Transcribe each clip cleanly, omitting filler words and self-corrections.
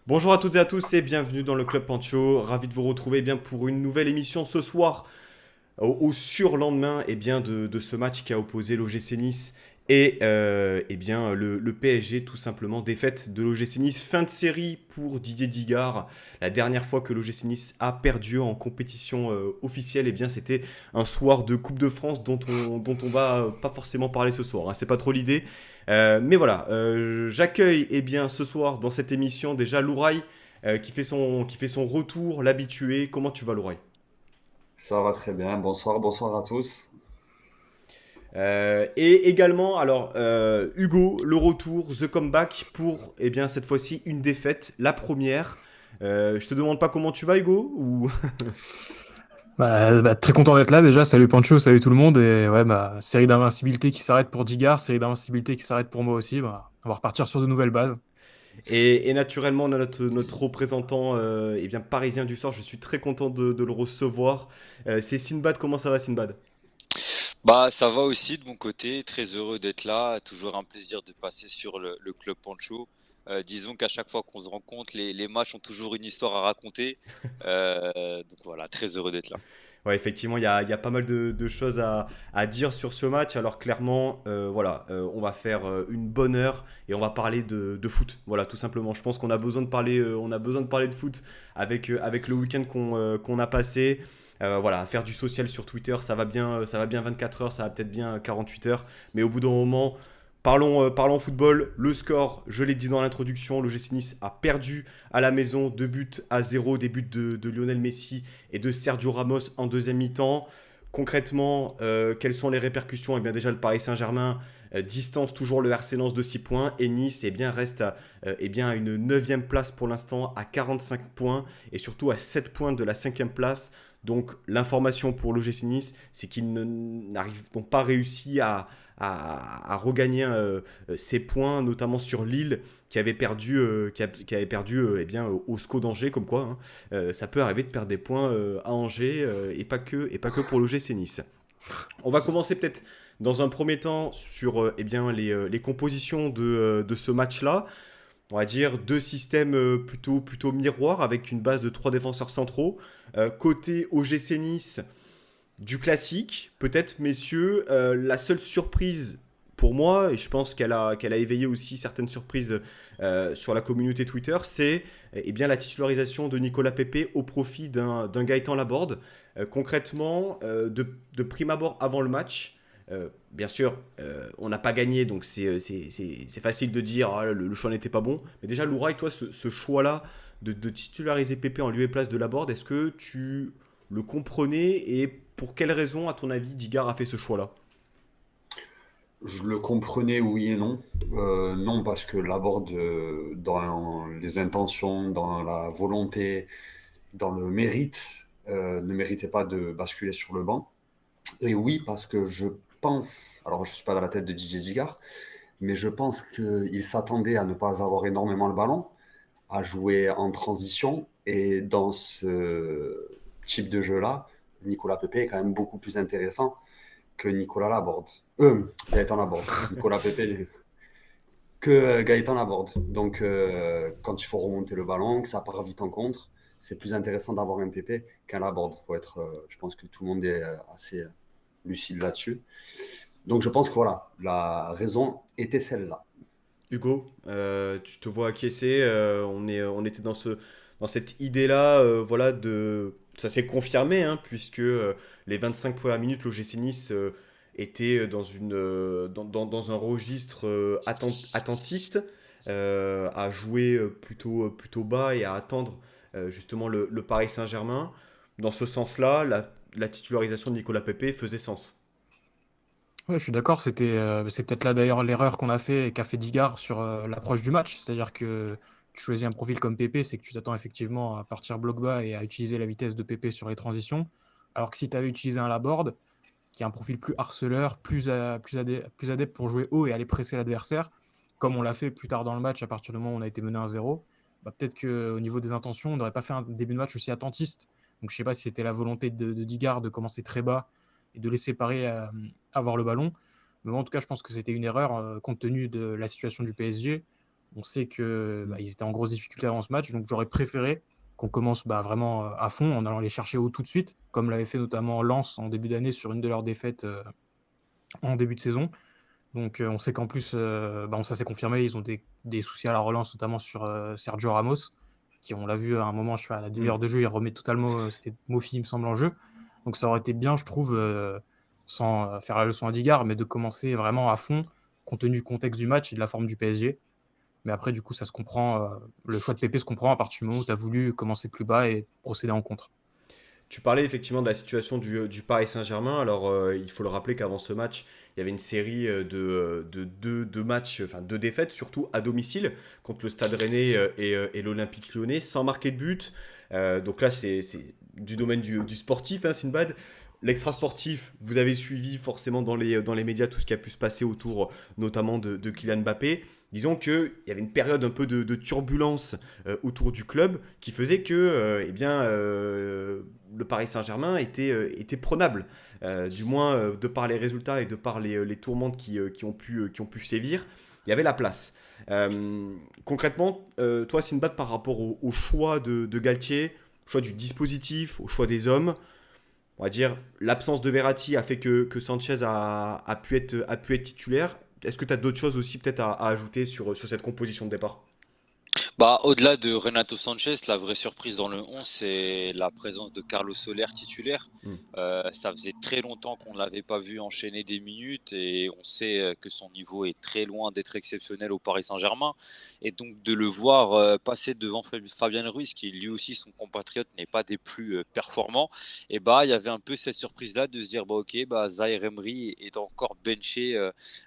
Bonjour à toutes et à tous et bienvenue dans le Club Pancho. Ravi de vous retrouver pour une nouvelle émission ce soir au surlendemain de ce match qui a opposé l'OGC Nice et le PSG tout simplement. Défaite de l'OGC Nice, fin de série pour Didier Digard. La dernière fois que l'OGC Nice a perdu en compétition officielle, c'était un soir de Coupe de France dont on va pas forcément parler ce soir, hein. C'est pas trop l'idée. Mais voilà, j'accueille ce soir dans cette émission déjà Louraï qui fait son retour, l'habitué. Comment tu vas Louraï? Ça va très bien. Bonsoir, bonsoir à tous. Et également, Hugo, le retour, the comeback pour, cette fois-ci, une défaite, la première. Je te demande pas comment tu vas, Hugo ou... Très content d'être là déjà. Salut Pancho, salut tout le monde. Et ouais, série d'invincibilité qui s'arrête pour Digard, série d'invincibilité qui s'arrête pour moi aussi. On va repartir sur de nouvelles bases. Et naturellement, on a notre représentant parisien du sort. Je suis très content de le recevoir. C'est Sinbad. Comment ça va, Sinbad? Bah, ça va aussi de mon côté, très heureux d'être là, toujours un plaisir de passer sur le Club Pancho. Disons qu'à chaque fois qu'on se rencontre, les matchs ont toujours une histoire à raconter. Donc voilà, très heureux d'être là. Ouais, effectivement, il y a pas mal de choses à dire sur ce match. Alors clairement, on va faire une bonne heure et on va parler de foot. Voilà, tout simplement. Je pense qu'on a besoin de parler, on a besoin de parler de foot avec le week-end qu'on a passé. Voilà, faire du social sur Twitter, ça va bien 24 heures, ça va peut-être bien 48 heures. Mais au bout d'un moment, parlons football. Le score, je l'ai dit dans l'introduction, le GC Nice a perdu à la maison 2 buts à 0, des buts de Lionel Messi et de Sergio Ramos en deuxième mi-temps. Concrètement, quelles sont les répercussions? Déjà, le Paris Saint-Germain distance toujours le RC Lens de 6 points et Nice reste à une neuvième place pour l'instant à 45 points et surtout à 7 points de la cinquième place. Donc l'information pour l'OGC Nice, c'est qu'ils n'ont pas réussi à regagner ses points, notamment sur Lille, qui avait perdu au SCO d'Angers, comme quoi, hein. Ça peut arriver de perdre des points à Angers et pas que pour l'OGC Nice. On va commencer peut-être dans un premier temps sur les compositions de ce match-là. On va dire deux systèmes plutôt miroirs avec une base de trois défenseurs centraux. Côté OGC Nice, du classique, peut-être, messieurs. La seule surprise pour moi, et je pense qu'elle a éveillé aussi certaines surprises sur la communauté Twitter, c'est la titularisation de Nicolas Pepe au profit d'un Gaëtan Laborde. Concrètement, de prime abord avant le match, bien sûr, on n'a pas gagné, donc c'est facile de dire ah, le choix n'était pas bon. Mais déjà, Louraï, toi, ce choix-là de titulariser Pepe en lieu et place de Laborde, est-ce que tu le comprenez et pour quelle raison, à ton avis, Digard a fait ce choix-là? Je le comprenais, oui et non. Non, parce que Laborde, dans les intentions, dans la volonté, dans le mérite, ne méritait pas de basculer sur le banc. Et oui, parce que je pense, alors je ne suis pas dans la tête de Didier Digard, mais je pense qu'il s'attendait à ne pas avoir énormément le ballon, à jouer en transition. Et dans ce type de jeu-là, Nicolas Pepe est quand même beaucoup plus intéressant que Nicolas Laborde. Gaëtan Laborde. Nicolas Pepe que Gaëtan Laborde. Donc, quand il faut remonter le ballon, que ça part vite en contre, c'est plus intéressant d'avoir un Pepe qu'un Laborde. Je pense que tout le monde est assez lucide là-dessus. Donc, je pense que voilà, la raison était celle-là. Hugo, tu te vois acquiescer. On était dans cette idée-là. Ça s'est confirmé, hein, puisque les 25 premières minutes, l'OGC Nice était dans un registre attentiste, à jouer plutôt bas et à attendre justement le Paris Saint-Germain. Dans ce sens-là, la titularisation de Nicolas Pepe faisait sens. Ouais, je suis d'accord. C'est peut-être là d'ailleurs l'erreur qu'on a fait et qu'a fait Digard sur l'approche du match. C'est-à-dire que tu choisis un profil comme Pepe, c'est que tu t'attends effectivement à partir bloc bas et à utiliser la vitesse de Pepe sur les transitions. Alors que si tu avais utilisé un Laborde, qui a un profil plus harceleur, plus adepte pour jouer haut et aller presser l'adversaire, comme on l'a fait plus tard dans le match à partir du moment où on a été mené 1-0, peut-être qu'au niveau des intentions, on n'aurait pas fait un début de match aussi attentiste. Donc je ne sais pas si c'était la volonté de Digard de commencer très bas et de laisser Paris avoir le ballon. Mais moi, en tout cas, je pense que c'était une erreur compte tenu de la situation du PSG, On sait que ils étaient en grosse difficulté avant ce match, donc j'aurais préféré qu'on commence vraiment à fond en allant les chercher haut tout de suite, comme l'avait fait notamment Lens en début d'année sur une de leurs défaites en début de saison. Donc on sait qu'en plus, ça s'est confirmé, ils ont des soucis à la relance, notamment sur Sergio Ramos, qui on l'a vu à un moment, à la demi-heure de jeu, il remet totalement, c'était Mofi, il me semble, en jeu. Donc ça aurait été bien, je trouve, sans faire la leçon à Digard, mais de commencer vraiment à fond, compte tenu du contexte du match et de la forme du PSG. Mais après, du coup, ça se comprend. Le choix de Pépé se comprend à partir du moment où tu as voulu commencer plus bas et procéder en contre. Tu parlais effectivement de la situation du Paris Saint-Germain. Alors, il faut le rappeler qu'avant ce match, il y avait une série de matchs, enfin deux défaites, surtout à domicile, contre le Stade Rennais et l'Olympique Lyonnais, sans marquer de but. Donc là, c'est du domaine du sportif, hein, Sinbad. L'extra sportif, vous avez suivi forcément dans les médias tout ce qui a pu se passer autour, notamment de Kylian Mbappé. Disons qu'il y avait une période un peu de turbulence autour du club qui faisait que le Paris Saint-Germain était prenable. Du moins, de par les résultats et de par les tourmentes qui ont pu sévir, il y avait la place. Concrètement, toi, Sinbad, par rapport au choix de Galtier, au choix du dispositif, au choix des hommes, on va dire l'absence de Verratti a fait que Sanchez a pu être titulaire. Est-ce que tu as d'autres choses aussi peut-être à ajouter sur cette composition de départ? Bah, au-delà de Renato Sanchez, la vraie surprise dans le 11, c'est la présence de Carlos Soler titulaire. Hmm. Ça faisait très longtemps qu'on ne l'avait pas vu enchaîner des minutes et on sait que son niveau est très loin d'être exceptionnel au Paris Saint-Germain. Et donc de le voir passer devant Fabien Ruiz, qui lui aussi, son compatriote, n'est pas des plus performants, et bah il y avait un peu cette surprise-là de se dire bah ok, bah Zaïre Emery est encore benché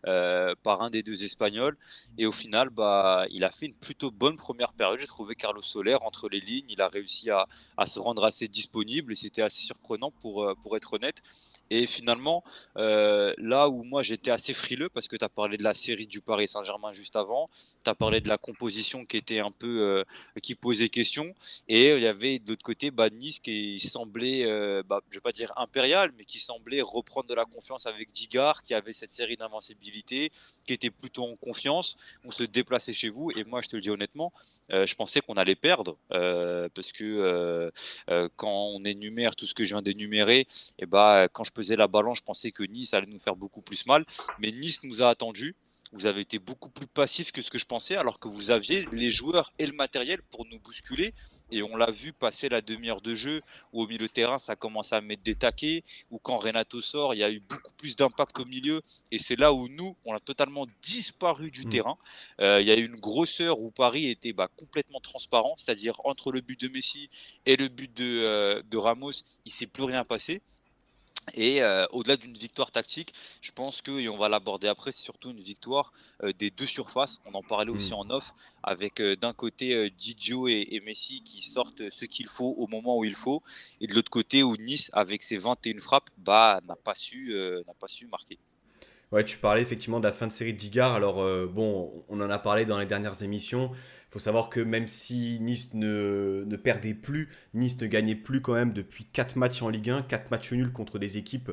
par un des deux Espagnols. Et au final, bah, il a fait une plutôt bonne première période. J'ai trouvé Carlos Soler entre les lignes. Il a réussi à se rendre assez disponible et c'était assez surprenant pour être honnête. Et finalement, là où moi j'étais assez frileux, parce que tu as parlé de la série du Paris Saint-Germain juste avant, tu as parlé de la composition qui était un peu qui posait question. Et il y avait de l'autre côté Nice qui semblait, je vais pas dire impérial, mais qui semblait reprendre de la confiance avec Digard, qui avait cette série d'invincibilité, qui était plutôt en confiance. On se déplaçait chez vous et moi je te le dis honnêtement, je pensais qu'on allait perdre parce que quand on énumère tout ce que je viens d'énumérer, et quand je pesais la balance, je pensais que Nice allait nous faire beaucoup plus mal, mais Nice nous a attendus. Vous avez été beaucoup plus passif que ce que je pensais, alors que vous aviez les joueurs et le matériel pour nous bousculer. Et on l'a vu passer la demi-heure de jeu, où au milieu de terrain, ça commence à mettre des taquets, où quand Renato sort, il y a eu beaucoup plus d'impact au milieu. Et c'est là où nous, on a totalement disparu du terrain. Il y a eu une grosseur où Paris était complètement transparent, c'est-à-dire entre le but de Messi et le but de Ramos, il ne s'est plus rien passé. Et au-delà d'une victoire tactique, je pense que, et on va l'aborder après, c'est surtout une victoire des deux surfaces. On en parlait aussi en off, avec d'un côté Didio et Messi qui sortent ce qu'il faut au moment où il faut, et de l'autre côté où Nice, avec ses 21 frappes, n'a pas su marquer. Ouais, tu parlais effectivement de la fin de série de Digard. Alors, bon, on en a parlé dans les dernières émissions. Il faut savoir que même si Nice ne perdait plus, Nice ne gagnait plus quand même depuis 4 matchs en Ligue 1, 4 matchs nuls contre des équipes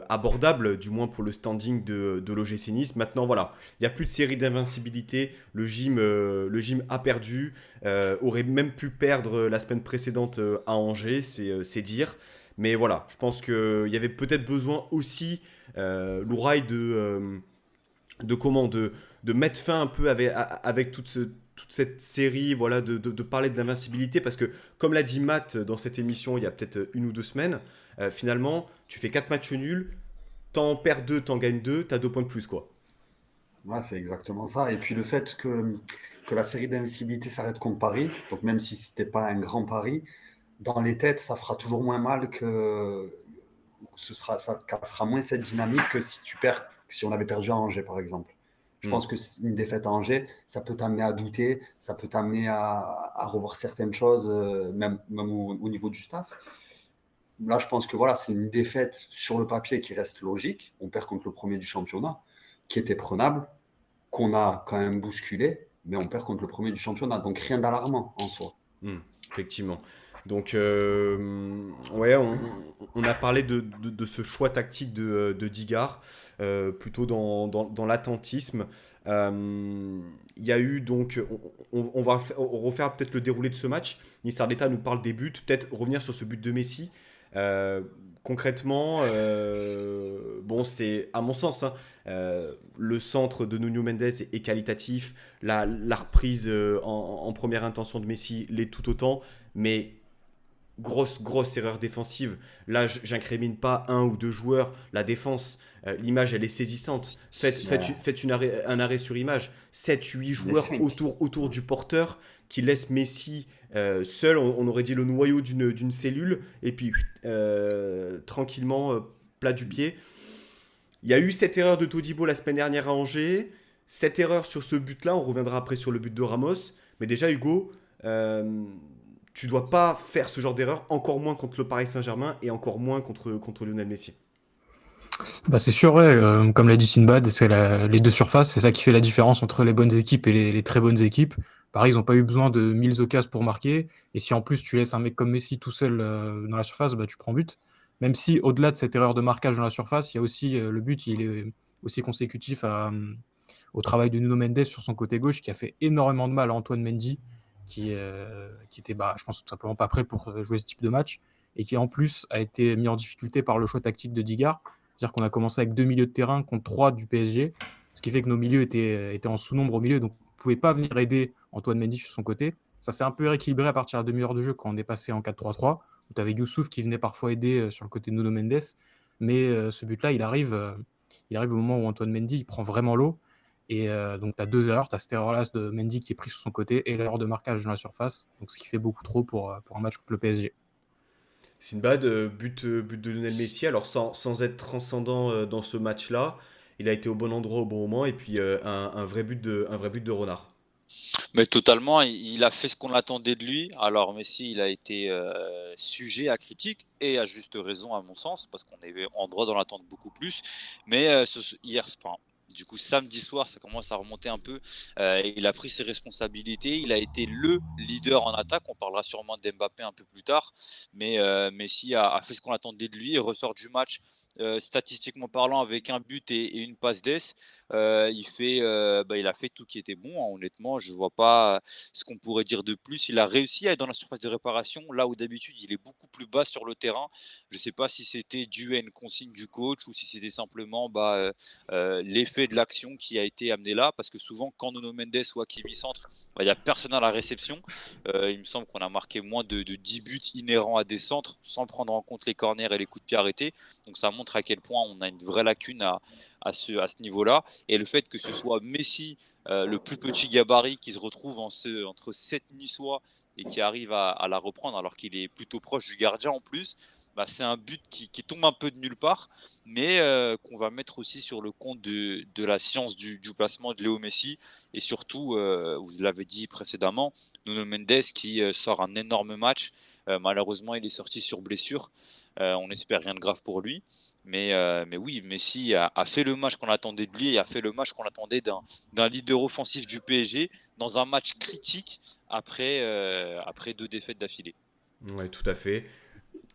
abordables, du moins pour le standing de l'OGC Nice. Maintenant, voilà, il n'y a plus de série d'invincibilité. Le gym a perdu, aurait même pu perdre la semaine précédente à Angers, c'est dire. Mais voilà, je pense qu'il y avait peut-être besoin aussi Louraï de mettre fin un peu avec toute cette série, voilà, de parler de l'invincibilité, parce que comme l'a dit Matt dans cette émission il y a peut-être 1 ou 2 semaines, finalement tu fais 4 matchs nuls, t'en perds 2, t'en gagnes 2, t'as 2 points de plus, quoi. Ouais, c'est exactement ça. Et puis le fait que la série d'invincibilité s'arrête contre Paris, donc même si c'était pas un grand pari, dans les têtes, ça fera toujours moins mal que ça cassera moins cette dynamique que si tu perds, si on avait perdu à Angers, par exemple. Je Hmm. pense que une défaite à Angers, ça peut t'amener à douter, ça peut t'amener à revoir certaines choses, même au niveau du staff. Là, je pense que voilà, c'est une défaite sur le papier qui reste logique. On perd contre le premier du championnat, qui était prenable, qu'on a quand même bousculé, mais on perd contre le premier du championnat. Donc rien d'alarmant en soi. Hmm, effectivement. Donc, ouais, on a parlé de ce choix tactique de Digard, plutôt dans l'attentisme. Il y a eu donc, on va refaire peut-être le déroulé de ce match. Nice Arteta nous parle des buts, peut-être revenir sur ce but de Messi. Euh, Concrètement, bon, c'est à mon sens, hein, le centre de Nuno Mendes est qualitatif. La reprise en première intention de Messi l'est tout autant. Mais grosse erreur défensive. Là, j'incrimine pas un ou deux joueurs. La défense, l'image, elle est saisissante. Ouais. Faites un arrêt sur image. Sept huit Les joueurs 5. autour du porteur qui laissent Messi seul. On aurait dit le noyau d'une cellule. Et puis, tranquillement, plat du pied. Il y a eu cette erreur de Todibo la semaine dernière à Angers. Cette erreur sur ce but-là, on reviendra après sur le but de Ramos. Mais déjà, Hugo, tu dois pas faire ce genre d'erreur, encore moins contre le Paris Saint-Germain et encore moins contre Lionel Messi. Bah c'est sûr, ouais, comme l'a dit Sinbad, les deux surfaces, c'est ça qui fait la différence entre les bonnes équipes et les très bonnes équipes. Paris, ils n'ont pas eu besoin de 1000 occasions pour marquer. Et si en plus tu laisses un mec comme Messi tout seul dans la surface, bah, tu prends but. Même si au-delà de cette erreur de marquage dans la surface, il y a aussi le but, il est aussi consécutif au travail de Nuno Mendes sur son côté gauche qui a fait énormément de mal à Antoine Mendy, qui était, bah, je pense, tout simplement pas prêt pour jouer ce type de match et qui en plus a été mis en difficulté par le choix tactique de Digard. C'est-à-dire qu'on a commencé avec 2 milieux de terrain contre 3 du PSG, ce qui fait que nos milieux étaient en sous-nombre au milieu, donc on ne pouvait pas venir aider Antoine Mendy sur son côté. Ça s'est un peu rééquilibré à partir de la demi-heure de jeu quand on est passé en 4-3-3, où tu avais Youssouf qui venait parfois aider sur le côté de Nuno Mendes. Mais ce but-là, il arrive au moment où Antoine Mendy il prend vraiment l'eau. Et donc tu as deux erreurs. Tu as cette erreur-là de Mendy qui est pris sur son côté et l'erreur de marquage dans la surface. Donc ce qui fait beaucoup trop pour un match contre le PSG. Sinbad, but de Lionel Messi, alors sans être transcendant dans ce match-là, il a été au bon endroit au bon moment et puis un vrai but de Renard. Mais totalement, il a fait ce qu'on attendait de lui. Alors Messi, il a été sujet à critique et à juste raison à mon sens, parce qu'on est en droit d'en attendre beaucoup plus. Mais hier, enfin, du coup samedi soir, ça commence à remonter un peu. Il a pris ses responsabilités. Il a été le leader en attaque. On parlera sûrement d'Mbappé un peu plus tard. Mais Messi a fait ce qu'on attendait de lui. Il ressort du match statistiquement parlant avec un but et une passe d'ess. Il a fait tout qui était bon, hein, honnêtement. Je vois pas ce qu'on pourrait dire de plus. Il a réussi à être dans la surface de réparation, là où d'habitude il est beaucoup plus bas sur le terrain. Je ne sais pas si c'était dû à une consigne du coach ou si c'était simplement l'effet de l'action qui a été amené là. Parce que souvent, quand Nuno Mendes ou Hakimi centre, il n'y a personne à la réception. Il me semble qu'on a marqué moins de 10 buts inhérents à des centres sans prendre en compte les corners et les coups de pied arrêtés. Donc ça montre à quel point on a une vraie lacune à ce niveau-là. Et le fait que ce soit Messi, le plus petit gabarit, qui se retrouve entre 7 Niçois et qui arrive à la reprendre alors qu'il est plutôt proche du gardien en plus, bah, c'est un but qui tombe un peu de nulle part, mais qu'on va mettre aussi sur le compte de la science du placement de Léo Messi. Et surtout, vous l'avez dit précédemment, Nuno Mendes qui sort un énorme match. Malheureusement, il est sorti sur blessure. On espère rien de grave pour lui. Mais oui, Messi a fait le match qu'on attendait de lui et a fait le match qu'on attendait d'un leader offensif du PSG dans un match critique après deux défaites d'affilée. Ouais, tout à fait.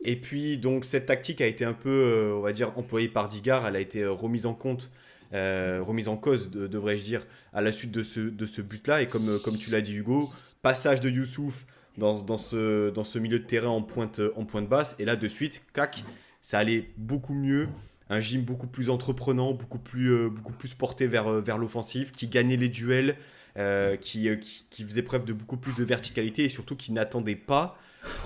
Et puis, donc, cette tactique a été un peu, on va dire, employée par Digard. Elle a été remise en cause, devrais-je dire, à la suite de ce but-là. Et comme tu l'as dit, Hugo, passage de Youssouf dans ce milieu de terrain en pointe basse. Et là, de suite, clac, ça allait beaucoup mieux. Un gym beaucoup plus entreprenant, beaucoup plus porté vers l'offensif, qui gagnait les duels, qui faisait preuve de beaucoup plus de verticalité et surtout qui n'attendait pas.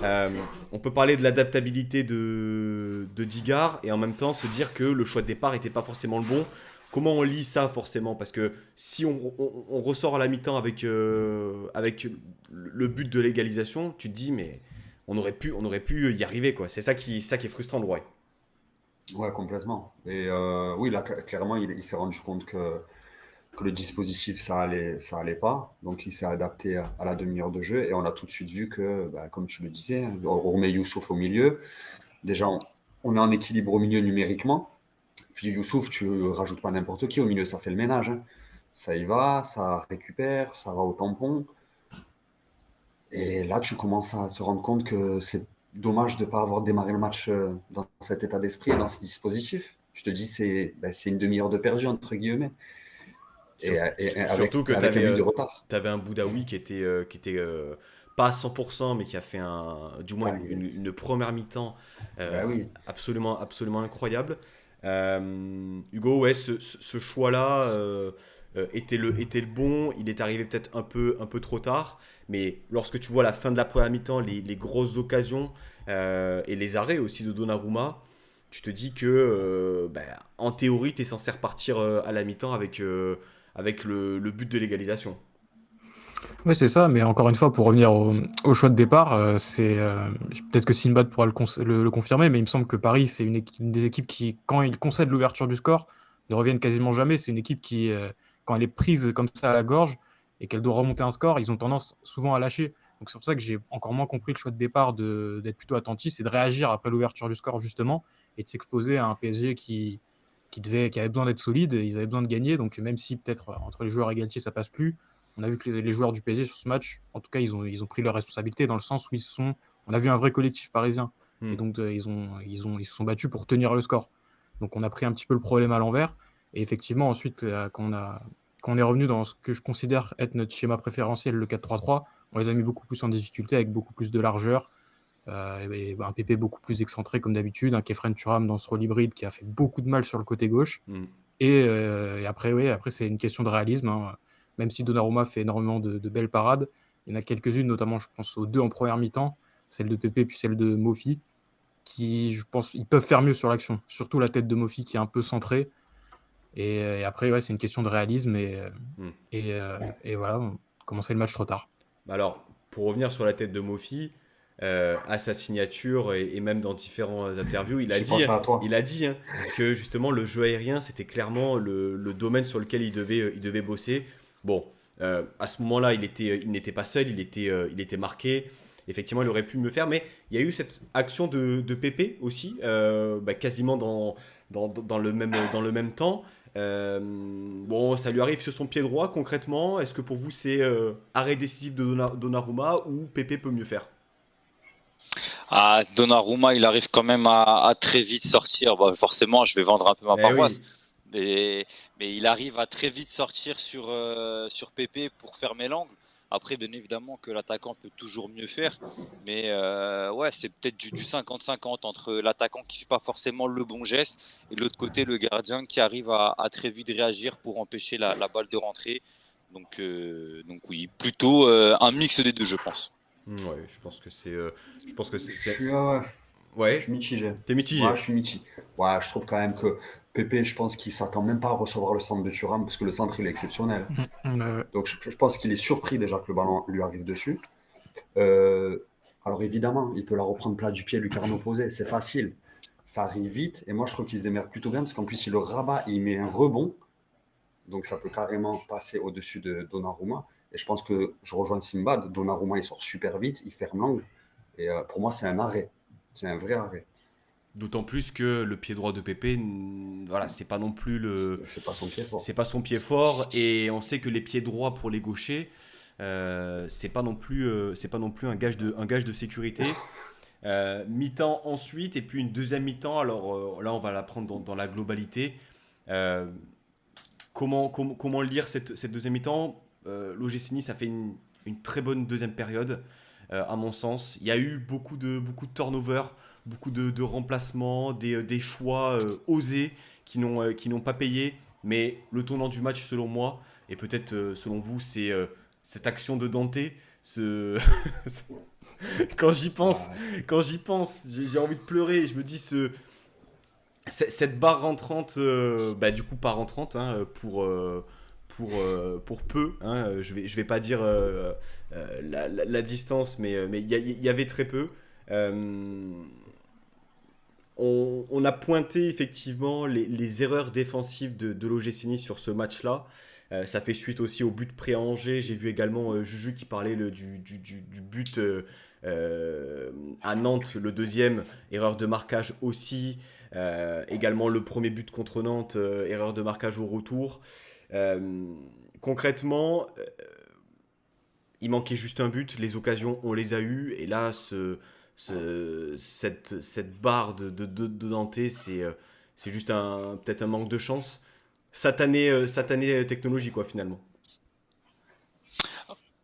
euh, on peut parler de l'adaptabilité de Digard et en même temps se dire que le choix de départ n'était pas forcément le bon. Comment on lit ça forcément? Parce que si on ressort à la mi-temps avec le but de l'égalisation, tu te dis mais on aurait pu y arriver quoi. C'est ça qui est frustrant le Roy. Ouais, complètement. Et oui, là, clairement, il s'est rendu compte que le dispositif, ça allait pas. Donc, il s'est adapté à la demi-heure de jeu. Et on a tout de suite vu que, bah, comme tu le disais, hein, on remet Youssouf au milieu. Déjà, on est en équilibre au milieu numériquement. Puis Youssouf, tu rajoutes pas n'importe qui au milieu, ça fait le ménage, hein. Ça y va, ça récupère, ça va au tampon. Et Et là, tu commences à te rendre compte que c'est dommage de ne pas avoir démarré le match dans cet état d'esprit et dans ces dispositifs. Je te dis, c'est une demi-heure de perdu, entre guillemets, Surtout que tu avec un but de avais, retard. un Boudaoui qui était pas à 100%, mais qui a fait du moins Enfin, une première mi-temps ben oui. absolument, absolument incroyable. Hugo, ouais, ce choix-là était le bon. Il est arrivé peut-être un peu trop tard, mais lorsque tu vois la fin de la première mi-temps, les grosses occasions et les arrêts aussi de Donnarumma, tu te dis que, en théorie, tu es censé repartir à la mi-temps avec le but de l'égalisation. Ouais, c'est ça, mais encore une fois, pour revenir au choix de départ, peut-être que Sinbad pourra le confirmer, mais il me semble que Paris, c'est une des équipes qui, quand il concède l'ouverture du score, ne reviennent quasiment jamais. C'est une équipe qui, quand elle est prise comme ça à la gorge et qu'elle doit remonter un score, ils ont tendance souvent à lâcher. Donc c'est pour ça que j'ai encore moins compris le choix de départ d'être plutôt attentif, c'est de réagir après l'ouverture du score justement et de s'exposer à un PSG qui avait besoin d'être solide, ils avaient besoin de gagner. Donc même si peut-être entre les joueurs et Galtier ça passe plus, on a vu que les joueurs du PSG sur ce match, en tout cas, ils ont pris leurs responsabilités dans le sens où on a vu un vrai collectif parisien. Et Hmm. donc, ils se sont battus pour tenir le score. Donc, on a pris un petit peu le problème à l'envers. Et effectivement, ensuite, quand on est revenu dans ce que je considère être notre schéma préférentiel, le 4-3-3, on les a mis beaucoup plus en difficulté avec beaucoup plus de largeur. Un PP beaucoup plus excentré comme d'habitude, un Kefren Turam dans ce rôle hybride qui a fait beaucoup de mal sur le côté gauche. Hmm. Et après, ouais, après c'est une question de réalisme, hein. Même si Donnarumma fait énormément de belles parades, il y en a quelques-unes, notamment je pense aux deux en première mi-temps, celle de Pepe puis celle de Mofi, qui je pense ils peuvent faire mieux sur l'action. Surtout la tête de Mofi qui est un peu centrée. Et après, ouais, c'est une question de réalisme Hmm. et voilà, on commençait le match trop tard. Alors, pour revenir sur la tête de Mofi, à sa signature et même dans différentes interviews, J'ai pensé à toi. il a dit que justement le jeu aérien, c'était clairement le domaine sur lequel il devait bosser. Bon, à ce moment-là, il n'était pas seul, il était marqué. Effectivement, il aurait pu mieux faire, mais il y a eu cette action de Pépé aussi, quasiment dans le même temps. Bon, ça lui arrive sur son pied droit concrètement. Est-ce que pour vous c'est arrêt décisif de Donnarumma ou Pépé peut mieux faire? Ah, Donnarumma, il arrive quand même à très vite sortir. Bah, forcément, je vais vendre un peu ma Eh oui. paroisse. Mais il arrive à très vite sortir sur Pépé pour fermer l'angle. Après, bien évidemment que l'attaquant peut toujours mieux faire. Mais ouais, c'est peut-être du 50-50 entre l'attaquant qui ne fait pas forcément le bon geste et de l'autre côté, le gardien qui arrive à très vite réagir pour empêcher la balle de rentrer. Donc oui, plutôt un mix des deux, je pense. Ouais, je pense que Je suis, euh, je ouais, suis mitigé. t'es Ouais, mitigé. je suis mitigé. Ouais, je trouve quand même que Pépé, je pense qu'il s'attend même pas à recevoir le centre de Thuram parce que le centre, il est exceptionnel. Donc, je pense qu'il est surpris déjà que le ballon lui arrive dessus. Euh, alors, évidemment, il peut la reprendre plat du pied, lucarne opposée. C'est facile. Ça arrive vite. Et moi, je trouve qu'il se démerde plutôt bien parce qu'en plus, il le rabat et il met un rebond. Donc, ça peut carrément passer au-dessus de Donnarumma. Et je pense que je rejoins Simbad. Donnarumma, il sort super vite. Il ferme l'angle. Et pour moi, c'est un arrêt. C'est un vrai arrêt. D'autant plus que le pied droit de Pépé, voilà, c'est pas non plus C'est pas son pied fort. c'est pas son pied fort et on sait que les pieds droits pour les gauchers, c'est pas non plus un gage de sécurité. Mi-temps ensuite et puis une deuxième mi-temps. Alors là, on va la prendre dans la globalité. Euh, comment lire cette deuxième mi-temps? L'OGC Nice a fait une très bonne deuxième période, à mon sens. Il y a eu beaucoup de turnover, beaucoup de remplacements, des choix osés qui n'ont pas payé. Mais le tournant du match, selon moi, et peut-être selon vous, c'est cette action de Dante. Ce... quand j'y pense, Ouais, j'ai envie de pleurer. Je me dis cette barre rentrante, du coup pas rentrante pour peu. Je vais pas dire la distance, mais il y avait très peu. Euh, on a pointé effectivement les erreurs défensives de l'OGC Nice sur ce match-là. Ça fait suite aussi au but pré à Angers. J'ai vu également Juju qui parlait du but à Nantes, le deuxième, erreur de marquage aussi. Également le premier but contre Nantes, erreur de marquage au retour. Euh, Concrètement, il manquait juste un but, les occasions, on les a eues, et là, cette barre de Dante, c'est juste peut-être un manque de chance. Satanée technologie, quoi, finalement.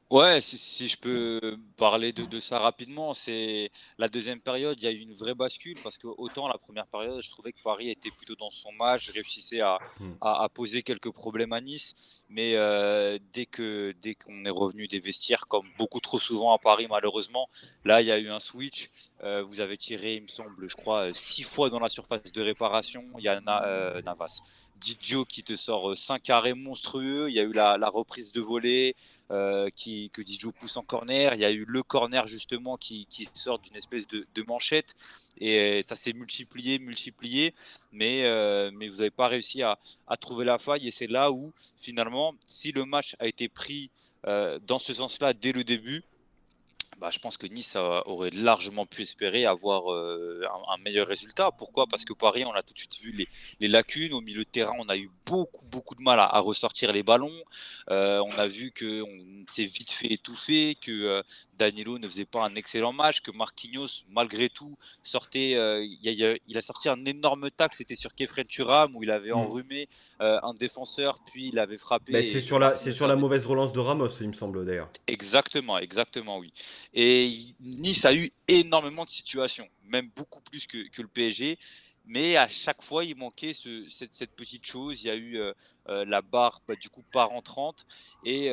Ouais, si je peux parler de ça rapidement, c'est la deuxième période, il y a eu une vraie bascule parce que autant la première période, je trouvais que Paris était plutôt dans son match, réussissait Hmm. à poser quelques problèmes à Nice, mais dès qu'on est revenu des vestiaires, comme beaucoup trop souvent à Paris malheureusement, là il y a eu un switch. Vous avez tiré, il me semble, je crois, 6 fois dans la surface de réparation. Il y a Navas, Didio qui te sort 5 arrêts monstrueux. Il y a eu la reprise de volée que Didio pousse en corner. Il y a eu le corner justement qui sort d'une espèce de manchette et ça s'est multiplié, mais vous n'avez pas réussi à trouver la faille et c'est là où finalement, si le match a été pris dans ce sens-là dès le début, bah, je pense que Nice aurait largement pu espérer avoir un meilleur résultat. Pourquoi? Parce que Paris, on a tout de suite vu les lacunes. Au milieu de terrain, on a eu beaucoup de mal à ressortir les ballons. On a vu qu'on s'est vite fait étouffer, que Danilo ne faisait pas un excellent match, que Marquinhos, malgré tout, sortait. Il a sorti un énorme tacle, c'était sur Kefren Turam, où il avait Hmm. enrhumé un défenseur, puis il avait frappé Ben, et c'est Marquinhos sur la avait mauvaise relance de Ramos, il me semble, d'ailleurs. exactement, oui. Et Nice a eu énormément de situations, même beaucoup plus que le PSG. Mais à chaque fois, il manquait cette petite chose. Il y a eu la barre, bah, du coup, pas rentrante. Et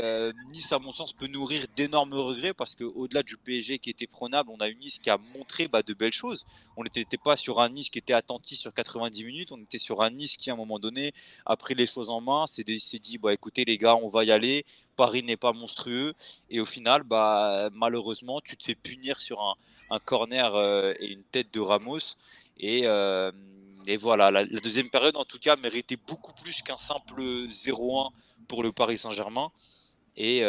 Nice, à mon sens, peut nourrir d'énormes regrets parce qu'au-delà du PSG qui était prenable, on a une Nice qui a montré bah, de belles choses. On n'était pas sur un Nice qui était attentif sur 90 minutes. On était sur un Nice qui, à un moment donné, a pris les choses en main. S'est dit, bah, écoutez, les gars, on va y aller. Paris n'est pas monstrueux. Et au final, bah, malheureusement, tu te fais punir sur un corner et une tête de Ramos. Et, euh, et voilà, la deuxième période, en tout cas, méritait beaucoup plus qu'un simple 0-1 pour le Paris Saint-Germain. Et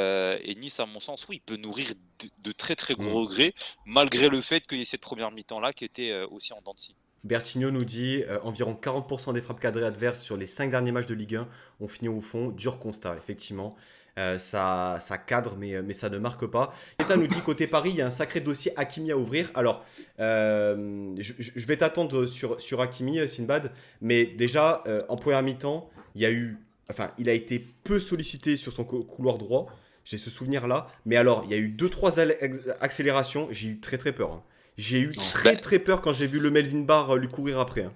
Nice, à mon sens, oui, peut nourrir de très Hmm. gros regrets, malgré le fait qu'il y ait cette première mi-temps-là qui était aussi en dents de scie. Bertigno nous dit environ 40% des frappes cadrées adverses sur les 5 derniers matchs de Ligue 1 ont fini au fond. Dur constat, effectivement. Ça cadre, mais ça ne marque pas. Eta nous dit côté Paris, il y a un sacré dossier Hakimi à ouvrir. Alors, je vais t'attendre sur Hakimi, Sinbad. Mais déjà, en première mi-temps, il a été peu sollicité sur son couloir droit. J'ai ce souvenir-là. Mais alors, il y a eu 2-3 accélérations. J'ai eu très peur, hein. J'ai eu Ben, très peur quand j'ai vu le Melvin Barr lui courir après, hein.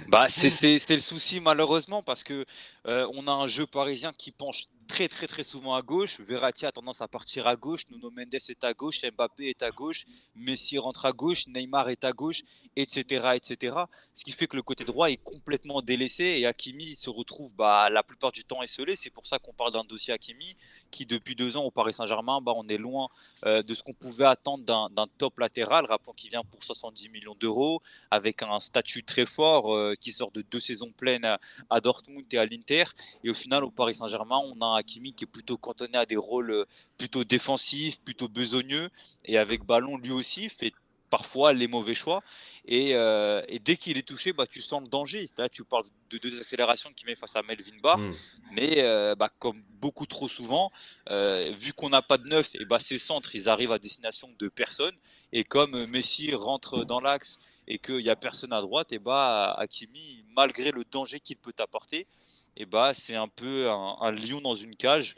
Bah, c'est le souci malheureusement parce que on a un jeu parisien qui penche très souvent à gauche. Verratti a tendance à partir à gauche, Nuno Mendes est à gauche, Mbappé est à gauche, Messi rentre à gauche, Neymar est à gauche, etc. Ce qui fait que le côté droit est complètement délaissé et Hakimi se retrouve bah, la plupart du temps esselé. C'est pour ça qu'on parle d'un dossier Hakimi qui depuis 2 ans au Paris Saint-Germain, bah, on est loin de ce qu'on pouvait attendre d'un top latéral. Rappelons qu'il vient pour 70 millions d'euros avec un statut très fort qui sort de 2 saisons pleines à Dortmund et à l'Inter. Et au final, au Paris Saint-Germain, on a un Hakimi qui est plutôt cantonné à des rôles plutôt défensifs, plutôt besogneux. Et avec ballon, lui aussi, fait parfois les mauvais choix. Et dès qu'il est touché, bah, tu sens le danger. Là, tu parles de 2 accélérations qu'il met face à Melvin Barr. Hmm. Mais bah, comme beaucoup trop souvent, vu qu'on n'a pas de neuf, et bah, ces centres, ils arrivent à destination de personne. Et comme Messi rentre dans l'axe et qu'il n'y a personne à droite, et bah Hakimi, malgré le danger qu'il peut apporter, et bah c'est un peu un lion dans une cage.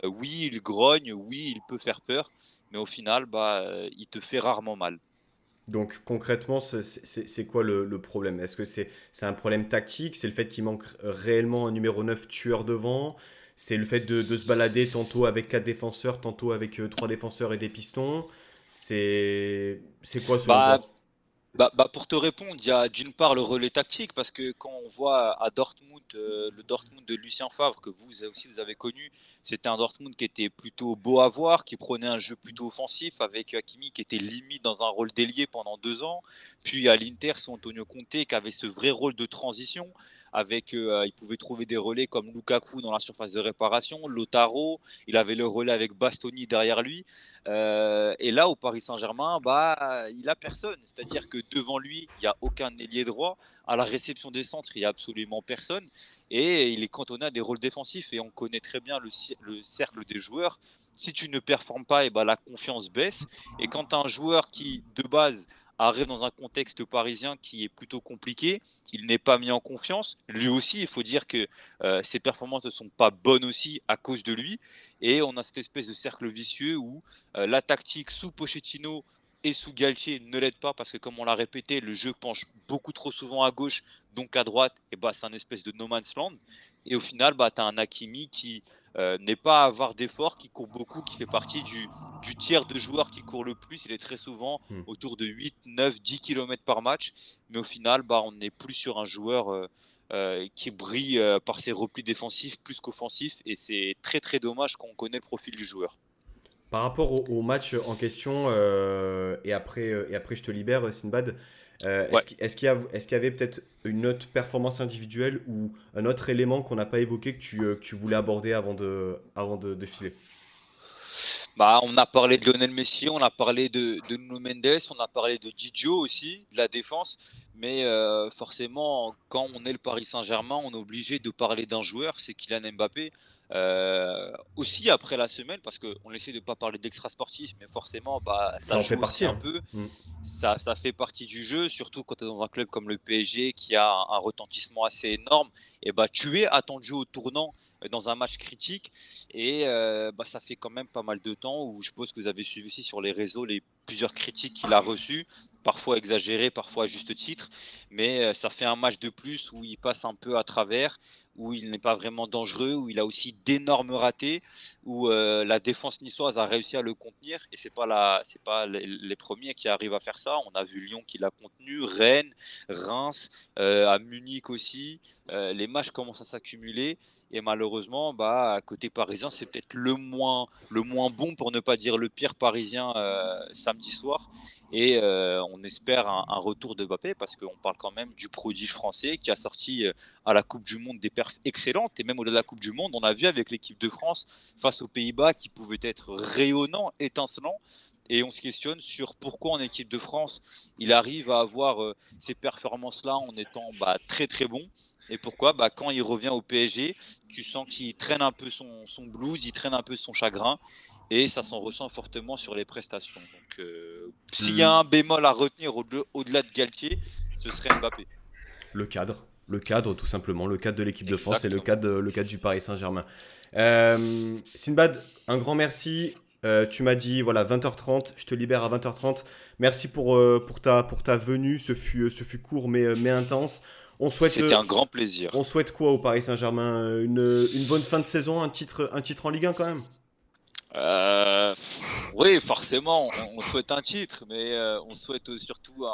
Oui, il grogne, oui, il peut faire peur, mais au final, bah il te fait rarement mal. Donc concrètement, c'est quoi le problème? Est-ce que c'est un problème tactique? C'est le fait qu'il manque réellement un numéro 9 tueur devant? C'est le fait de se balader tantôt avec 4 défenseurs, tantôt avec 3 défenseurs et des pistons? C'est quoi selon Bah, toi? pour te répondre, il y a d'une part le relais tactique, parce que quand on voit à Dortmund, le Dortmund de Lucien Favre, que vous aussi vous avez connu, c'était un Dortmund qui était plutôt beau à voir, qui prenait un jeu plutôt offensif, avec Hakimi qui était limite dans un rôle d'ailier pendant 2 ans. Puis à l'Inter, c'est Antonio Conte qui avait ce vrai rôle de transition, avec il pouvait trouver des relais comme Lukaku dans la surface de réparation, Lautaro, il avait le relais avec Bastoni derrière lui. Et là, au Paris Saint-Germain, bah, il a personne. C'est-à-dire que devant lui, il n'y a aucun ailier droit. À la réception des centres, il n'y a absolument personne. Et il est cantonné à des rôles défensifs. Et on connaît très bien le cercle des joueurs. Si tu ne performes pas, et ben, la confiance baisse. Et quand tu as un joueur qui, de base, arrive dans un contexte parisien qui est plutôt compliqué, il n'est pas mis en confiance. Lui aussi, il faut dire que ses performances ne sont pas bonnes aussi à cause de lui. Et on a cette espèce de cercle vicieux où la tactique sous Pochettino et sous Galtier ne l'aide pas parce que, comme on l'a répété, le jeu penche beaucoup trop souvent à gauche, donc à droite, et bah, c'est un espèce de no man's land. Et au final, bah, tu as un Hakimi qui n'est pas à avoir d'effort, qui court beaucoup, qui fait partie du tiers de joueurs qui court le plus. Il est très souvent Hmm. autour de 8, 9, 10 km par match. Mais au final, bah, on n'est plus sur un joueur qui brille par ses replis défensifs plus qu'offensifs. Et c'est très très dommage quand on connaît le profil du joueur. Par rapport au match en question, et après je te libère, Sinbad, Ouais. est-ce qu'il y avait peut-être une autre performance individuelle ou un autre élément qu'on n'a pas évoqué que tu voulais aborder avant de filer? Bah, on a parlé de Lionel Messi, on a parlé de Nuno Mendes, on a parlé de Didio aussi, de la défense. Mais forcément, quand on est le Paris Saint-Germain, on est obligé de parler d'un joueur, c'est Kylian Mbappé. Aussi après la semaine, parce qu'on essaie de ne pas parler d'extra sportif, mais forcément, bah, Ça ça en fait joue aussi partie, un hein. peu. Mm. Ça fait partie du jeu, surtout quand tu es dans un club comme le PSG qui a un retentissement assez énorme. Et bah, tu es attendu au tournant dans un match critique. Et bah, ça fait quand même pas mal de temps où je suppose que vous avez suivi aussi sur les réseaux les plusieurs critiques qu'il a reçues, parfois exagérées, parfois à juste titre. Mais ça fait un match de plus où il passe un peu à travers, où il n'est pas vraiment dangereux, où il a aussi d'énormes ratés, où la défense niçoise a réussi à le contenir. Et c'est pas les premiers qui arrivent à faire ça. On a vu Lyon qui l'a contenu, Rennes, Reims, à Munich aussi. Les matchs commencent à s'accumuler. Et malheureusement, bah, à côté parisien, c'est peut-être le moins bon, pour ne pas dire le pire parisien samedi soir. Et on espère un retour de Mbappé parce qu'on parle quand même du prodige français qui a sorti à la Coupe du Monde des perfs excellentes. Et même au-delà de la Coupe du Monde, on a vu avec l'équipe de France face aux Pays-Bas qui pouvait être rayonnant, étincelant. Et on se questionne sur pourquoi en équipe de France, il arrive à avoir ces performances-là en étant très très bon. Et pourquoi quand il revient au PSG, tu sens qu'il traîne un peu son blues, il traîne un peu son chagrin. Et ça s'en ressent fortement sur les prestations. Donc, s'il y a un bémol à retenir au-delà de Galtier, ce serait Mbappé. Le cadre tout simplement, le cadre de l'équipe de France et Exactement. le cadre du Paris Saint-Germain. Sinbad, un grand merci. Tu m'as dit voilà 20h30, je te libère à 20h30. Merci pour ta venue, ce fut court mais intense. On souhaite, C'était euh, un grand plaisir. on souhaite quoi au Paris Saint-Germain? Une bonne fin de saison, un titre en Ligue 1 quand même? Oui, forcément, on souhaite un titre, mais on souhaite surtout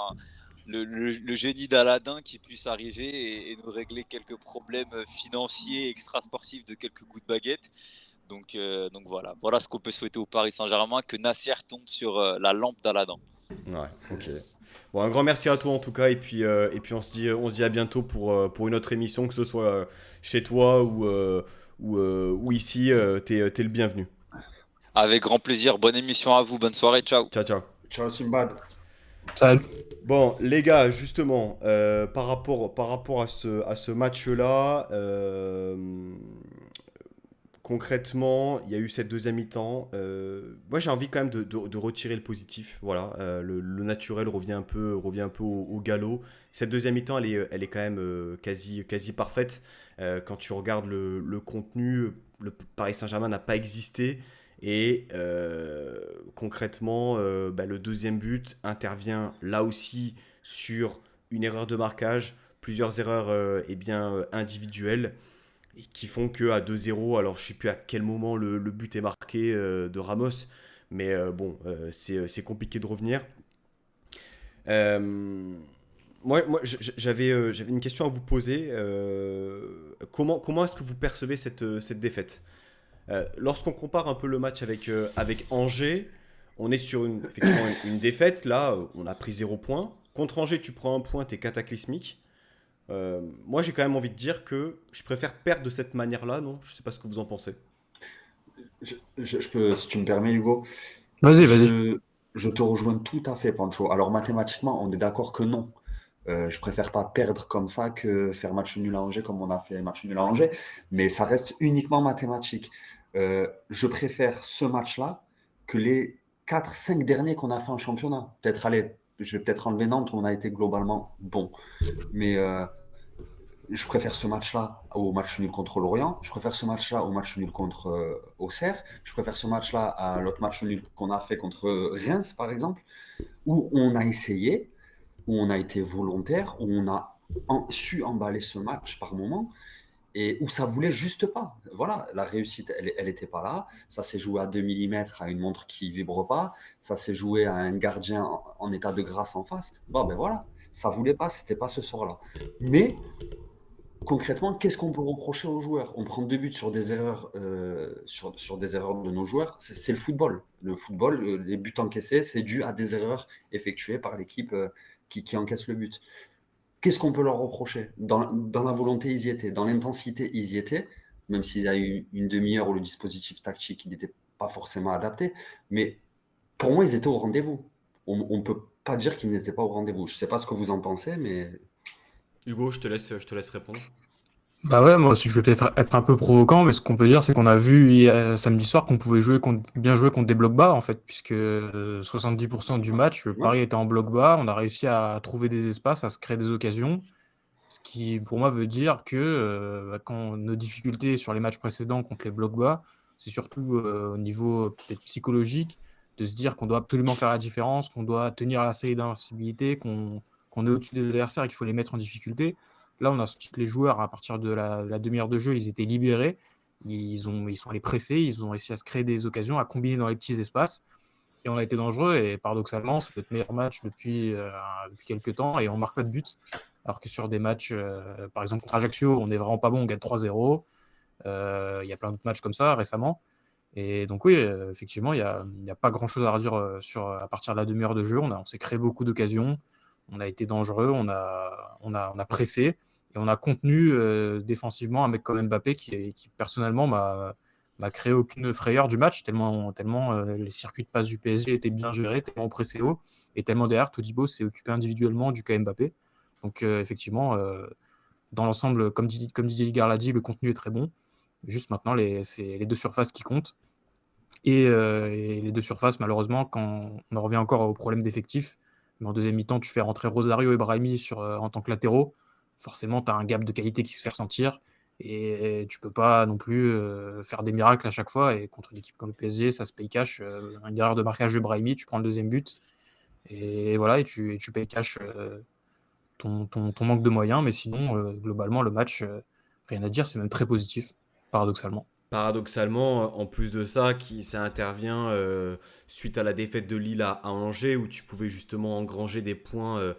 le génie d'Aladin qui puisse arriver et nous régler quelques problèmes financiers, extrasportifs de quelques coups de baguette. Donc voilà ce qu'on peut souhaiter au Paris Saint-Germain, que Nasser tombe sur la lampe d'Aladin. Ouais, ok. Bon, un grand merci à toi en tout cas, et puis on se dit à bientôt pour une autre émission, que ce soit chez toi ou ici, t'es le bienvenu. Avec grand plaisir, bonne émission à vous, bonne soirée, ciao. Ciao, ciao. Ciao Simbad. Salut. Bon, les gars, justement, par rapport à à ce match-là, concrètement, il y a eu cette deuxième mi-temps. Moi, j'ai envie quand même de retirer le positif. Voilà, le naturel revient un peu au galop. Cette deuxième mi-temps, elle est quand même quasi parfaite. Quand tu regardes le contenu, le Paris Saint-Germain n'a pas existé. Et concrètement, le deuxième but intervient là aussi sur une erreur de marquage, plusieurs erreurs individuelles et qui font que à 2-0, alors je sais plus à quel moment le but est marqué de Ramos, mais c'est compliqué de revenir. Euh, j'avais une question à vous poser. Comment est-ce que vous percevez cette défaite? Lorsqu'on compare un peu le match avec Angers, on est sur effectivement une défaite. Là, on a pris 0 point. Contre Angers, tu prends un point, t'es cataclysmique. Moi, j'ai quand même envie de dire que je préfère perdre de cette manière-là, non? Je sais pas ce que vous en pensez. Je peux, si tu me permets, Hugo, Vas-y, vas-y. je te rejoins tout à fait, Pancho. Alors mathématiquement, on est d'accord que non. Je préfère pas perdre comme ça que faire match nul à Angers comme on a fait match nul à Angers, mais ça reste uniquement mathématique. Je préfère ce match-là que les 4-5 derniers qu'on a fait en championnat. Peut-être, allez, je vais peut-être enlever Nantes où on a été globalement bon. Mais je préfère ce match-là au match nul contre Lorient. Je préfère ce match-là au match nul contre Auxerre. Je préfère ce match-là à l'autre match nul qu'on a fait contre Reims, par exemple, où on a essayé, où on a été volontaire, où on a su emballer ce match par moment et où ça voulait juste pas. Voilà, la réussite, elle était pas là. Ça s'est joué à 2 millimètres à une montre qui vibre pas. Ça s'est joué à un gardien en état de grâce en face. Bon, ben voilà, ça voulait pas, c'était pas ce soir-là. Mais concrètement, qu'est-ce qu'on peut reprocher aux joueurs? On prend 2 buts sur des erreurs, sur des erreurs de nos joueurs. C'est le football. Le football, les buts encaissés, c'est dû à des erreurs effectuées par l'équipe qui encaisse le but. Qu'est-ce qu'on peut leur reprocher? Dans la volonté, ils y étaient. Dans l'intensité, ils y étaient. Même s'il y a eu une demi-heure où le dispositif tactique n'était pas forcément adapté. Mais pour moi, ils étaient au rendez-vous. On ne peut pas dire qu'ils n'étaient pas au rendez-vous. Je ne sais pas ce que vous en pensez, mais Hugo, je te laisse répondre. Bah ouais, moi aussi je vais peut-être être un peu provoquant, mais ce qu'on peut dire, c'est qu'on a vu samedi soir qu'on pouvait bien jouer contre des blocs bas, en fait, puisque 70% du match, ouais. Paris était en bloc bas, on a réussi à trouver des espaces, à se créer des occasions, ce qui pour moi veut dire que quand nos difficultés sur les matchs précédents contre les blocs bas, c'est surtout au niveau peut-être psychologique, de se dire qu'on doit absolument faire la différence, qu'on doit tenir la série d'invincibilité, qu'on est au-dessus des adversaires et qu'il faut les mettre en difficulté. Là, on a senti que les joueurs, à partir de la demi-heure de jeu, ils étaient libérés. Ils sont allés presser, ils ont réussi à se créer des occasions, à combiner dans les petits espaces. Et on a été dangereux. Et paradoxalement, c'est notre meilleur match depuis quelques temps. Et on ne marque pas de but. Alors que sur des matchs, par exemple contre Ajaccio, on n'est vraiment pas bon, on gagne 3-0. Il y a plein d'autres matchs comme ça récemment. Et donc oui, effectivement, il y a pas grand-chose à redire à partir de la demi-heure de jeu. On s'est créé beaucoup d'occasions, on a été dangereux, on a pressé et on a contenu défensivement un mec comme Mbappé qui personnellement m'a créé aucune frayeur du match, tellement les circuits de passe du PSG étaient bien gérés, tellement pressé haut et tellement derrière, Todibo s'est occupé individuellement du cas Mbappé. Donc effectivement, dans l'ensemble, comme Didier Ligard l'a dit, le contenu est très bon. Juste maintenant, c'est les deux surfaces qui comptent. Et les deux surfaces, malheureusement, quand on en revient encore au problème d'effectifs, mais en deuxième mi-temps, tu fais rentrer Rosario et Brahimi en tant que latéraux, forcément, tu as un gap de qualité qui se fait ressentir. Et tu peux pas non plus faire des miracles à chaque fois. Et contre une équipe comme le PSG, ça se paye cash. Une erreur de marquage de Brahimi, tu prends le deuxième but. Et voilà, et tu payes cash ton manque de moyens. Mais sinon, globalement, le match, rien à dire, c'est même très positif, paradoxalement. Paradoxalement, en plus de ça, ça intervient suite à la défaite de Lille à Angers, où tu pouvais justement engranger des points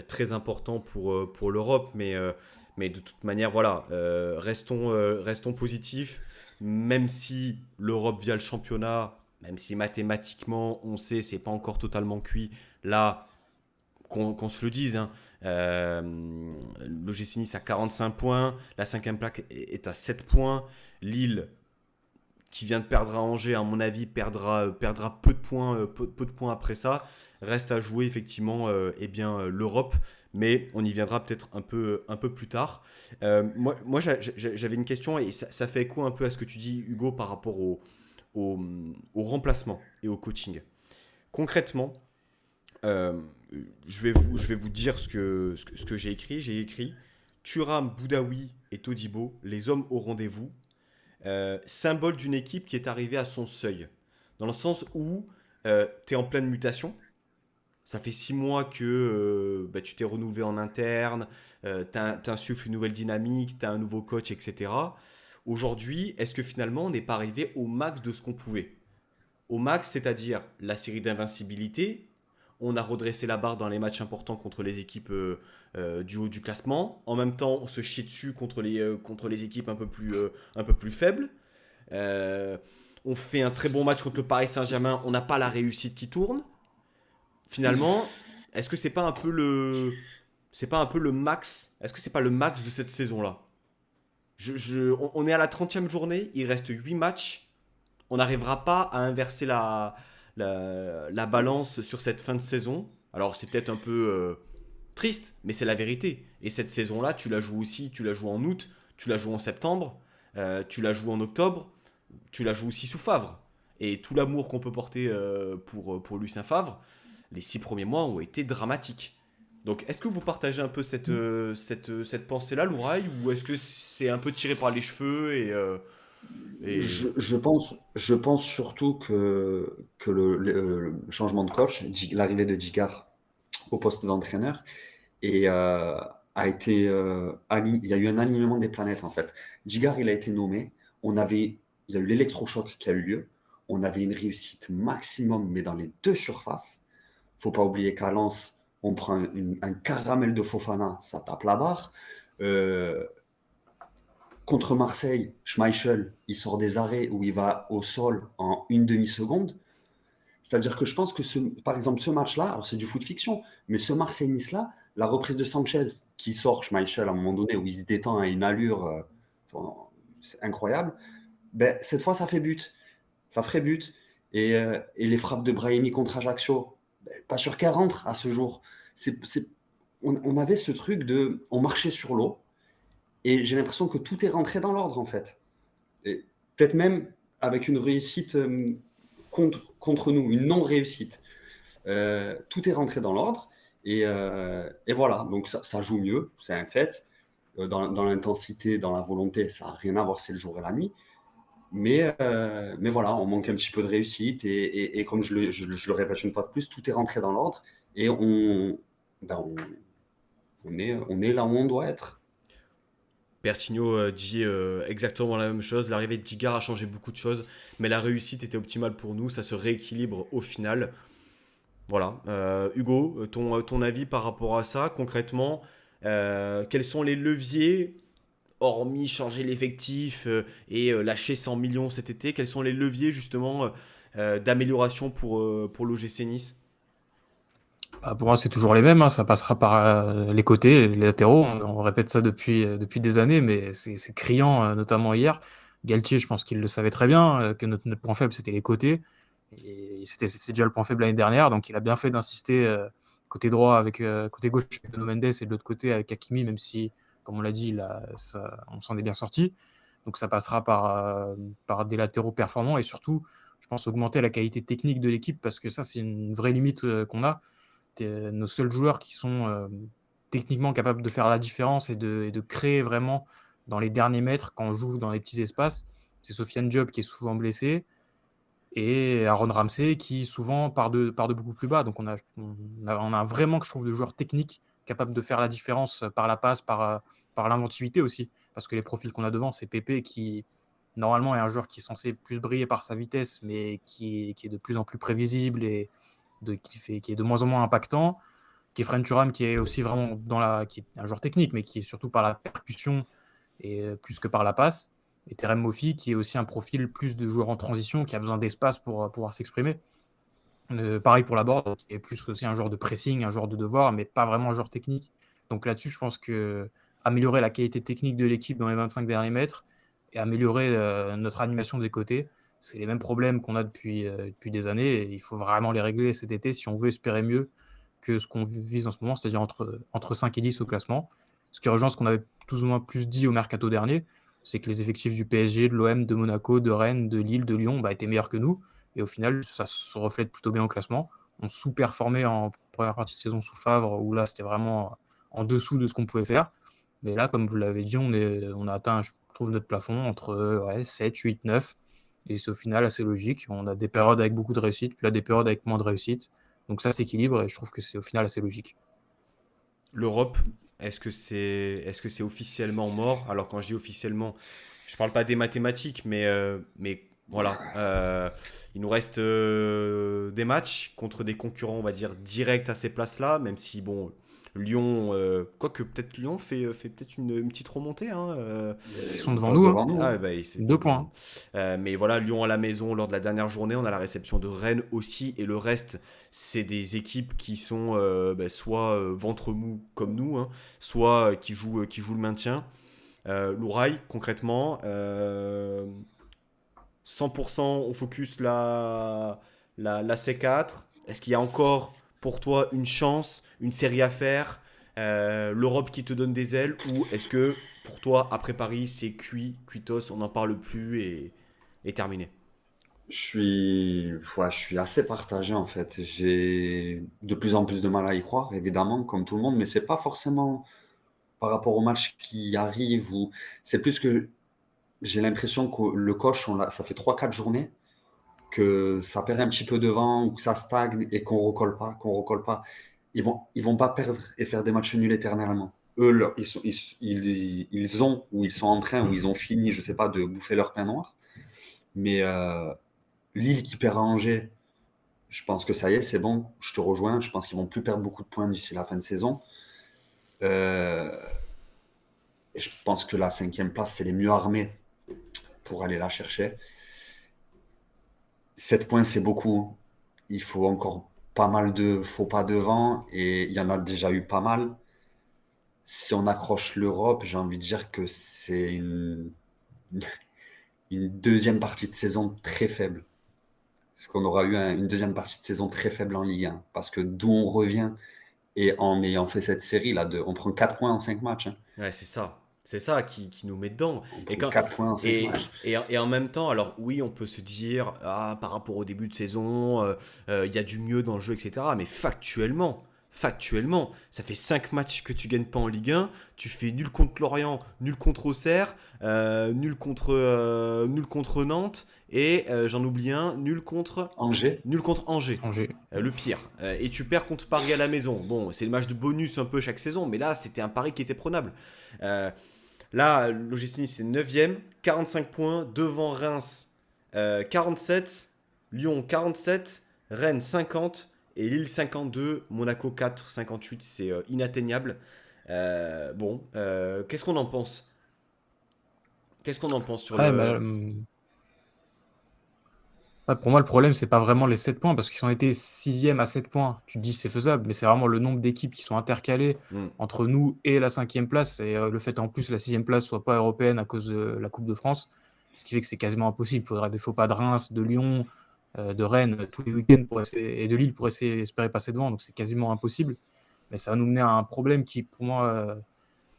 très importants pour l'Europe. Mais de toute manière, voilà, restons positifs. Même si l'Europe via le championnat, même si mathématiquement, on sait, c'est pas encore totalement cuit. Là, qu'on se le dise, hein, l'OGC Nice a 45 points, la cinquième plaque est à 7 points. Lille, qui vient de perdre à Angers, à mon avis, perdra peu de points après ça. Reste à jouer effectivement l'Europe, mais on y viendra peut-être un peu plus tard. Moi j'avais une question et ça fait écho un peu à ce que tu dis, Hugo, par rapport au, au remplacement et au coaching. Concrètement, euh, je vais vous dire ce que j'ai écrit. J'ai écrit Thuram, Boudaoui et Todibo, les hommes au rendez-vous, symbole d'une équipe qui est arrivée à son seuil. Dans le sens où tu es en pleine mutation. Ça fait 6 mois que tu t'es renouvelé en interne, tu insuffles une nouvelle dynamique, tu as un nouveau coach, etc. Aujourd'hui, est-ce que finalement on n'est pas arrivé au max de ce qu'on pouvait? Au max, c'est-à-dire la série d'invincibilité. On a redressé la barre dans les matchs importants contre les équipes du haut du classement. En même temps, on se chie dessus contre les équipes un peu plus faibles. Euh, on fait un très bon match contre le Paris Saint-Germain. On n'a pas la réussite qui tourne. Finalement, est-ce que c'est pas un peu le max? Est-ce que c'est pas le max de cette saison-là? On est à la 30e journée. Il reste 8 matchs. On n'arrivera pas à inverser la balance sur cette fin de saison. Alors c'est peut-être un peu triste, mais c'est la vérité. Et cette saison-là, tu la joues aussi, tu la joues en août, tu la joues en septembre, tu la joues en octobre. tu la joues aussi sous Favre. Et tout l'amour qu'on peut porter pour Lucien Favre, les 6 premiers mois ont été dramatiques. Donc, est-ce que vous partagez un peu cette pensée-là, Louraï, ou est-ce que c'est un peu tiré par les cheveux et... Je pense surtout que le changement de coach, l'arrivée de Djigard au poste d'entraîneur, et il y a eu un alignement des planètes en fait. Djigard, il a été nommé, il y a eu l'électrochoc qui a eu lieu, on avait une réussite maximum, mais dans les deux surfaces. Faut pas oublier qu'à Lens, on prend un caramel de Fofana, ça tape la barre. Euh, Contre Marseille, Schmeichel, il sort des arrêts où il va au sol en une demi-seconde. C'est-à-dire que je pense que, par exemple, ce match-là, alors c'est du foot fiction, mais ce Marseille-Nice-là, la reprise de Sanchez qui sort Schmeichel à un moment donné où il se détend à une allure c'est incroyable, ben, cette fois ça fait but. Ça ferait but. Et les frappes de Brahimi contre Ajaccio, ben, pas sûr qu'elles rentrent à ce jour. On avait ce truc de. On marchait sur l'eau et j'ai l'impression que tout est rentré dans l'ordre en fait. Et peut-être même avec une réussite contre nous, une non-réussite. Tout est rentré dans l'ordre et voilà, donc ça joue mieux, c'est un fait. Dans l'intensité, dans la volonté, ça n'a rien à voir, c'est le jour et la nuit. Mais voilà, on manque un petit peu de réussite et comme je le répète une fois de plus, tout est rentré dans l'ordre et on est là où on doit être. Bertigno dit exactement la même chose. L'arrivée de Djigard a changé beaucoup de choses, mais la réussite était optimale pour nous. Ça se rééquilibre au final. Voilà. Hugo, ton avis par rapport à ça, concrètement, quels sont les leviers, hormis changer l'effectif et lâcher 100 millions cet été, quels sont les leviers justement d'amélioration pour l'OGC Nice? Bah, pour moi, c'est toujours les mêmes, hein. Ça passera par les côtés, les latéraux. On répète ça depuis des années, mais c'est criant, notamment hier. Galtier, je pense qu'il le savait très bien, que notre point faible, c'était les côtés. Et c'est déjà le point faible l'année dernière, donc il a bien fait d'insister côté droit avec côté gauche avec Nuno Mendes et de l'autre côté avec Hakimi, même si, comme on l'a dit, on s'en est bien sorti. Donc ça passera par des latéraux performants et surtout, je pense, augmenter la qualité technique de l'équipe parce que ça, c'est une vraie limite qu'on a. Nos seuls joueurs qui sont techniquement capables de faire la différence et de créer vraiment dans les derniers mètres quand on joue dans les petits espaces, c'est Sofiane Diop qui est souvent blessé et Aaron Ramsey qui souvent part de beaucoup plus bas. Donc on a vraiment, je trouve, de joueurs techniques capables de faire la différence par la passe, par l'inventivité aussi. Parce que les profils qu'on a devant, c'est Pépé qui, normalement, est un joueur qui est censé plus briller par sa vitesse, mais qui est de plus en plus prévisible et qui est de moins en moins impactant. Kefren Turam qui est aussi vraiment qui est un joueur technique, mais qui est surtout par la percussion et plus que par la passe. Et Terem Moffi qui est aussi un profil plus de joueur en transition, qui a besoin d'espace pour pouvoir s'exprimer. Pareil pour Laborde, qui est plus aussi un joueur de pressing, un joueur de devoir, mais pas vraiment un joueur technique. Donc là-dessus, je pense que améliorer la qualité technique de l'équipe dans les 25 derniers mètres et améliorer notre animation des côtés, c'est les mêmes problèmes qu'on a depuis des années et il faut vraiment les régler cet été si on veut espérer mieux que ce qu'on vise en ce moment, c'est-à-dire entre 5 et 10 au classement. Ce qui rejoint ce qu'on avait plus ou moins plus dit au mercato dernier, c'est que les effectifs du PSG, de l'OM, de Monaco, de Rennes, de Lille, de Lyon étaient meilleurs que nous. Et au final, ça se reflète plutôt bien au classement. On sous-performait en première partie de saison sous Favre, où là, c'était vraiment en dessous de ce qu'on pouvait faire. Mais là, comme vous l'avez dit, on a atteint, je trouve, notre plafond entre 7, 8, 9. Et c'est au final assez logique. On a des périodes avec beaucoup de réussite, puis là, des périodes avec moins de réussite. Donc ça s'équilibre et je trouve que c'est au final assez logique. L'Europe, est-ce que c'est officiellement mort? Alors quand je dis officiellement, je parle pas des mathématiques, mais voilà, il nous reste des matchs contre des concurrents, on va dire, directs à ces places-là, même si bon, Lyon, quoique peut-être Lyon fait peut-être une petite remontée, hein, Ils sont On devant passe nous, hein. devant nous, ah, hein. bah, il s'est 2 passé points. devant. Mais voilà, Lyon à la maison lors de la dernière journée, on a la réception de Rennes aussi, et le reste, c'est des équipes qui sont soit ventre mou comme nous, hein, soit qui jouent le maintien. Louraï, concrètement, 100% on focus la C4. Est-ce qu'il y a encore pour toi une chance, une série à faire, l'Europe qui te donne des ailes, ou est-ce que pour toi, après Paris, c'est cuit, cuitos, on n'en parle plus et est terminé. Je suis assez partagé en fait. J'ai de plus en plus de mal à y croire, évidemment, comme tout le monde, mais c'est pas forcément par rapport au match qui arrive ou c'est plus que j'ai l'impression que le coach, ça fait 3 4 journées que ça perd un petit peu de vent ou que ça stagne et qu'on recolle pas. Ils vont pas perdre et faire des matchs nuls éternellement. Eux, ils ont ou ils sont en train ou ils ont fini, je sais pas, de bouffer leur pain noir. Mais Lille qui perd à Angers, je pense que ça y est, c'est bon. Je te rejoins. Je pense qu'ils vont plus perdre beaucoup de points d'ici la fin de saison. Euh, et je pense que la 5e place, c'est les mieux armés pour aller la chercher. 7 points, c'est beaucoup. Il faut encore pas mal de faux pas devant et il y en a déjà eu pas mal. Si on accroche l'Europe, j'ai envie de dire que c'est une deuxième partie de saison très faible. Parce qu'on aura eu une deuxième partie de saison très faible en Ligue 1. Parce que d'où on revient et en ayant fait cette série, on prend 4 points en 5 matchs. Hein. Ouais, c'est ça. C'est ça qui nous met dedans. On Et, prend quand, 4 points en 5 matchs. et en même temps, alors oui, on peut se dire, ah, par rapport au début de saison, il y a du mieux dans le jeu, etc. Mais factuellement, ça fait 5 matchs que tu gagnes pas en Ligue 1. Tu fais nul contre Lorient, nul contre Auxerre, nul contre Nantes. Et j'en oublie un, Angers, nul contre Angers. Angers. Le pire. Et tu perds contre Paris à la maison. Bon, c'est le match de bonus un peu chaque saison, mais là, c'était un pari qui était prenable. Euh, Là, l'OGC Nice c'est 9ème, 45 points, devant Reims 47, Lyon 47, Rennes 50 et Lille 52, Monaco 4, 58, c'est inatteignable. Qu'est-ce qu'on en pense? Qu'est-ce qu'on en pense sur Ouais, le... ouais, pour moi, le problème, c'est pas vraiment les 7 points, parce qu'ils ont été 6e à 7 points. Tu te dis c'est faisable, mais c'est vraiment le nombre d'équipes qui sont intercalées Hmm. entre nous et la 5e place. Et le fait en plus la 6e place soit pas européenne à cause de la Coupe de France, ce qui fait que c'est quasiment impossible. Il faudrait des faux pas de Reims, de Lyon, de Rennes tous les week-ends et de Lille pour essayer d'espérer passer devant. Donc c'est quasiment impossible. Mais ça va nous mener à un problème qui, pour moi,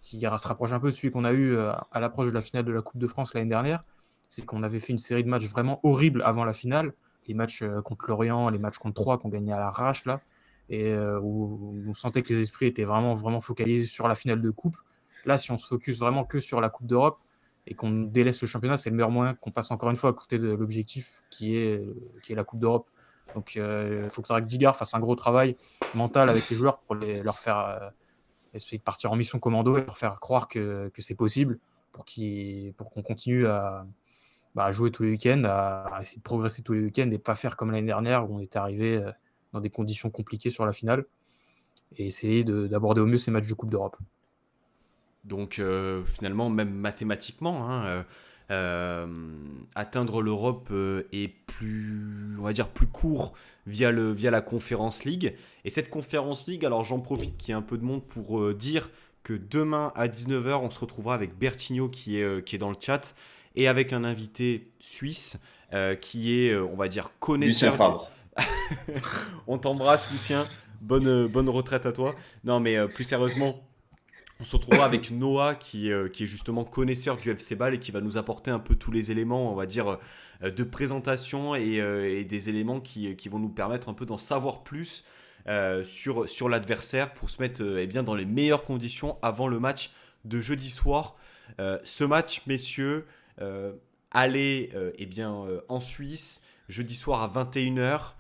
qui se rapproche un peu de celui qu'on a eu à l'approche de la finale de la Coupe de France l'année dernière. C'est qu'on avait fait une série de matchs vraiment horribles avant la finale. Les matchs contre Lorient, les matchs contre Troyes qu'on gagnait à l'arrache, là, et où on sentait que les esprits étaient vraiment, vraiment focalisés sur la finale de Coupe. Là, si on se focus vraiment que sur la Coupe d'Europe et qu'on délaisse le championnat, c'est le meilleur moyen qu'on passe encore une fois à côté de l'objectif qui est la Coupe d'Europe. Donc, il faudra que Digard fasse un gros travail mental avec les joueurs pour leur faire essayer de partir en mission commando et leur faire croire que c'est possible pour qu'on continue à jouer tous les week-ends, à essayer de progresser tous les week-ends et pas faire comme l'année dernière où on était arrivé dans des conditions compliquées sur la finale et essayer d'aborder au mieux ces matchs de Coupe d'Europe. Donc finalement, même mathématiquement, hein, atteindre l'Europe est plus, on va dire, plus court via la Conference League. Et cette Conference League, alors j'en profite qu'il y ait un peu de monde pour dire que demain à 19h, on se retrouvera avec Bertigno qui est dans le chat et avec un invité suisse qui est, on va dire, Lucien connaisseur. Favre. On t'embrasse, Lucien. Bonne retraite à toi. Non, mais plus sérieusement, on se retrouvera avec Noah qui est justement connaisseur du FC Ball et qui va nous apporter un peu tous les éléments, on va dire, de présentation et des éléments qui vont nous permettre un peu d'en savoir plus sur l'adversaire pour se mettre eh bien, dans les meilleures conditions avant le match de jeudi soir. Ce match, messieurs, aller en Suisse, jeudi soir à 21h.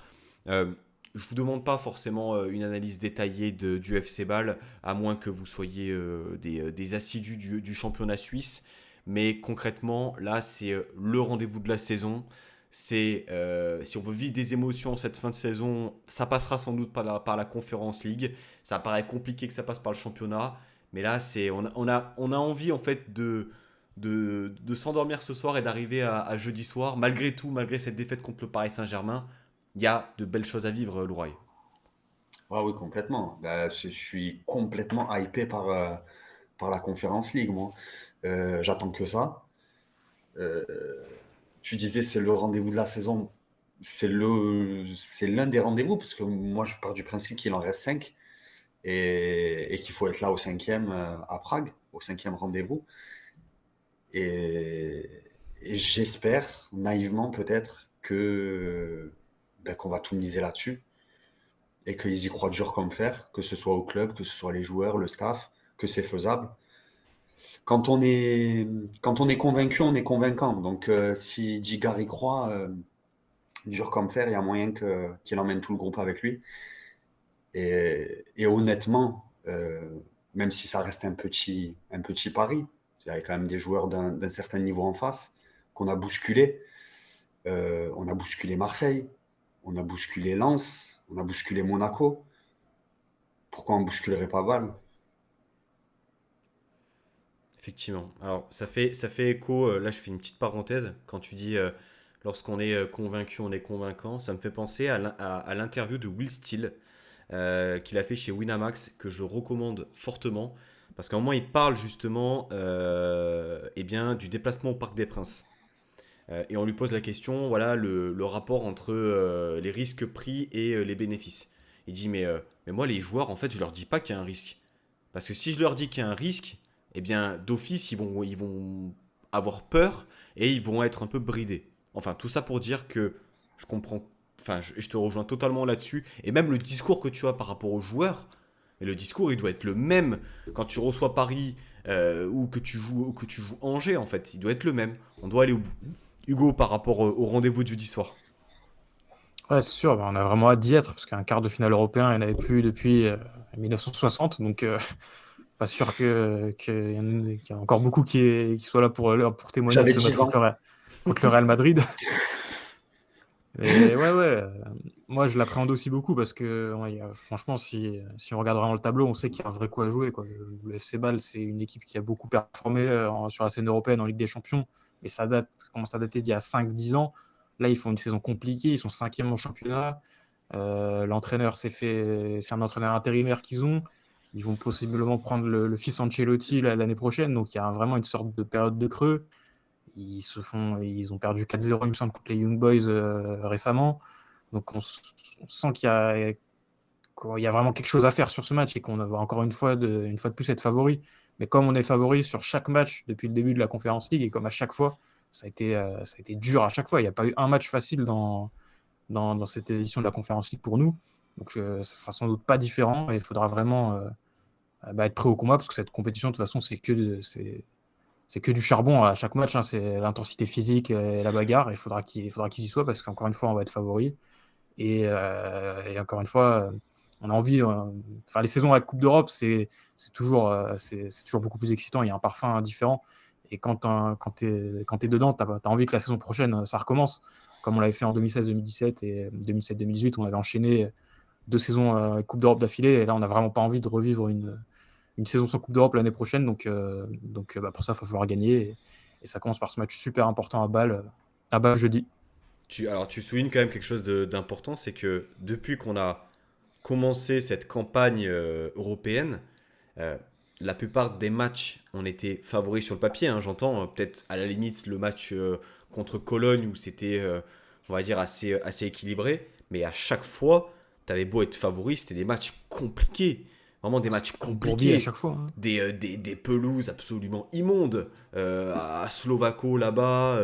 Je vous demande pas forcément une analyse détaillée du FC Ball, à moins que vous soyez des assidus du championnat suisse. Mais concrètement, là, c'est le rendez-vous de la saison. Si on veut vivre des émotions cette fin de saison, ça passera sans doute par la Conference League. Ça paraît compliqué que ça passe par le championnat. Mais là, on a envie en fait de s'endormir ce soir et d'arriver à jeudi soir. Malgré tout, malgré cette défaite contre le Paris Saint-Germain, il y a de belles choses à vivre, Louraï. Ah oui, complètement. Bah, je suis complètement hypé par la Conference League, moi. J'attends que ça. Euh, Tu disais c'est le rendez-vous de la saison. C'est l'un des rendez-vous parce que moi je pars du principe qu'il en reste 5 et qu'il faut être là au 5e à Prague, au 5e rendez-vous. Et, Et j'espère, naïvement peut-être, qu'on va tout miser là-dessus et qu'ils y croient dur comme fer, que ce soit au club, que ce soit les joueurs, le staff, que c'est faisable. Quand on est, quand on est convaincu, on est convaincant. Donc si Djigar y croit, dur comme fer, il y a moyen qu'il emmène tout le groupe avec lui. Et honnêtement, même si ça reste un petit pari, il y a quand même des joueurs d'un certain niveau en face qu'on a bousculé. On a bousculé Marseille, on a bousculé Lens, on a bousculé Monaco. Pourquoi on ne bousculerait pas Bâle? Effectivement. Alors, ça fait écho. Là, je fais une petite parenthèse. Quand tu dis lorsqu'on est convaincu, on est convaincant, ça me fait penser à l'interview de Will Steele qu'il a fait chez Winamax, que je recommande fortement. Parce qu'à un moment, il parle justement eh bien, du déplacement au Parc des Princes. Et on lui pose la question, voilà, le rapport entre les risques pris et les bénéfices. Il dit, mais moi, les joueurs, en fait, je leur dis pas qu'il y a un risque. Parce que si je leur dis qu'il y a un risque, eh bien, d'office, ils vont avoir peur et ils vont être un peu bridés. Enfin, tout ça pour dire que je comprends, enfin, je te rejoins totalement là-dessus. Et même le discours que tu as par rapport aux joueurs, et le discours, il doit être le même quand tu reçois Paris ou que tu joues Angers, en fait. Il doit être le même. On doit aller au bout. Hugo, par rapport au rendez-vous du 10 soir. Ouais, c'est sûr, bah, on a vraiment hâte d'y être, parce qu'un quart de finale européen, il n'y en avait plus depuis 1960, donc pas sûr qu'il y a encore beaucoup qui soient là pour témoigner de J'avais ce match 10 ans. contre le Real Madrid. Mais ouais, moi je l'appréhende aussi beaucoup parce que ouais, franchement, si on regarde vraiment le tableau, on sait qu'il y a un vrai coup à jouer, quoi. Le FC Bâle, c'est une équipe qui a beaucoup performé sur la scène européenne en Ligue des Champions, mais commence à dater d'il y a 5-10 ans. Là, ils font une saison compliquée, ils sont cinquième au championnat. L'entraîneur c'est un entraîneur intérimaire qu'ils ont. Ils vont possiblement prendre le fils Ancelotti l'année prochaine, donc il y a vraiment une sorte de période de creux. Ils ont perdu 4-0, il me semble, contre les Young Boys récemment. Donc on sent qu'il y a vraiment quelque chose à faire sur ce match et qu'on va encore une fois de plus être favori. Mais comme on est favori sur chaque match depuis le début de la Conference League et comme à chaque fois, ça a été dur à chaque fois. Il n'y a pas eu un match facile dans cette édition de la Conference League pour nous. Donc ça sera sans doute pas différent et il faudra vraiment être prêt au combat parce que cette compétition, de toute façon, c'est que du charbon à chaque match, hein. C'est l'intensité physique et la bagarre. Il faudra qu'ils y soient parce qu'encore une fois, on va être favori. Et encore une fois, on a envie. Enfin, les saisons avec Coupe d'Europe, c'est toujours beaucoup plus excitant. Il y a un parfum différent. Et quand t'es dedans, t'as envie que la saison prochaine, ça recommence. Comme on l'avait fait en 2016-2017 et 2017-2018, on avait enchaîné 2 saisons Coupe d'Europe d'affilée. Et là, on n'a vraiment pas envie de revivre une saison sans Coupe d'Europe l'année prochaine. Donc, pour ça, il va falloir gagner. Et ça commence par ce match super important à Bâle jeudi. Alors, tu soulignes quand même quelque chose d'important, c'est que depuis qu'on a commencé cette campagne européenne, euh, la plupart des matchs, on était favoris sur le papier, hein, j'entends, peut-être à la limite le match contre Cologne où c'était, on va dire, assez équilibré, mais à chaque fois, t'avais beau être favori, c'était des matchs compliqués, vraiment des matchs C'est contre Bourbier à compliqués, chaque fois, hein. des pelouses absolument immondes, à Slovako là-bas,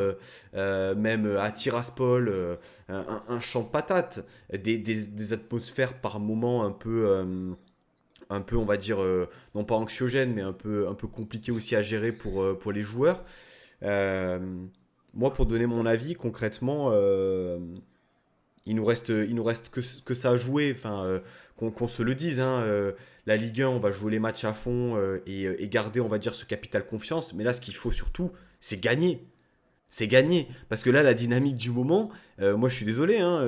même à Tiraspol, un champ de patates, des atmosphères par moments un peu, on va dire, non pas anxiogène, mais un peu compliqué aussi à gérer pour les joueurs. Euh, Moi, pour donner mon avis, concrètement, il nous reste que ça à jouer. Enfin, qu'on se le dise, hein, la Ligue 1, on va jouer les matchs à fond et garder, on va dire, ce capital confiance. Mais là, ce qu'il faut surtout, c'est gagner. C'est gagner. Parce que là, la dynamique du moment, moi je suis désolé, hein,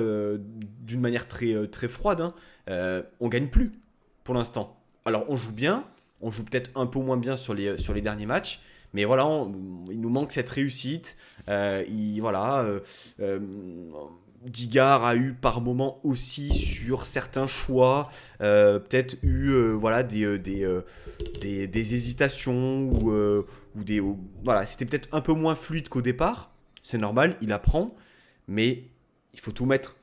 d'une manière très froide, hein, on gagne plus pour l'instant. Alors on joue bien, on joue peut-être un peu moins bien sur les derniers matchs, mais voilà, il nous manque cette réussite. Voilà, Digard a eu par moment aussi sur certains choix, peut-être eu voilà, des hésitations voilà, c'était peut-être un peu moins fluide qu'au départ. C'est normal, il apprend, mais il faut tout mettre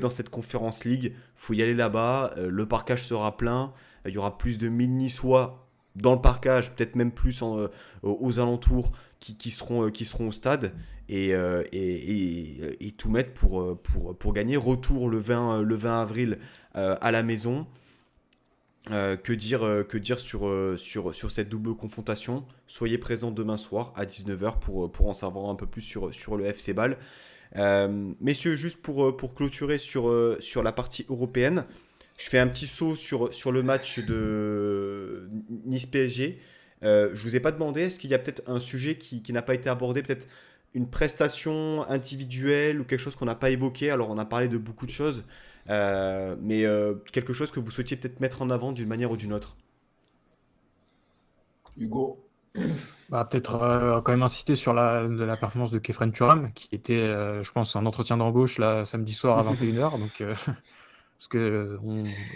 dans cette Conférence League. Il faut y aller là-bas. Le parcage sera plein. Il y aura plus de 1000 Niçois dans le parcage, peut-être même plus aux alentours qui seront au stade. et tout mettre pour gagner. Retour le 20 avril à la maison. Que dire sur cette double confrontation? Soyez présents demain soir à 19h pour en savoir un peu plus sur le FC Bâle. Messieurs, juste pour clôturer sur la partie européenne, je fais un petit saut sur le match de Nice-PSG. Je vous ai pas demandé, est-ce qu'il y a peut-être un sujet qui n'a pas été abordé, peut-être une prestation individuelle ou quelque chose qu'on n'a pas évoqué? Alors, on a parlé de beaucoup de choses, mais quelque chose que vous souhaitiez peut-être mettre en avant d'une manière ou d'une autre. Hugo. Peut-être quand même insister sur la performance de Khéphren Thuram, qui était, je pense, un entretien d'embauche là, samedi soir à 21h. Donc, parce que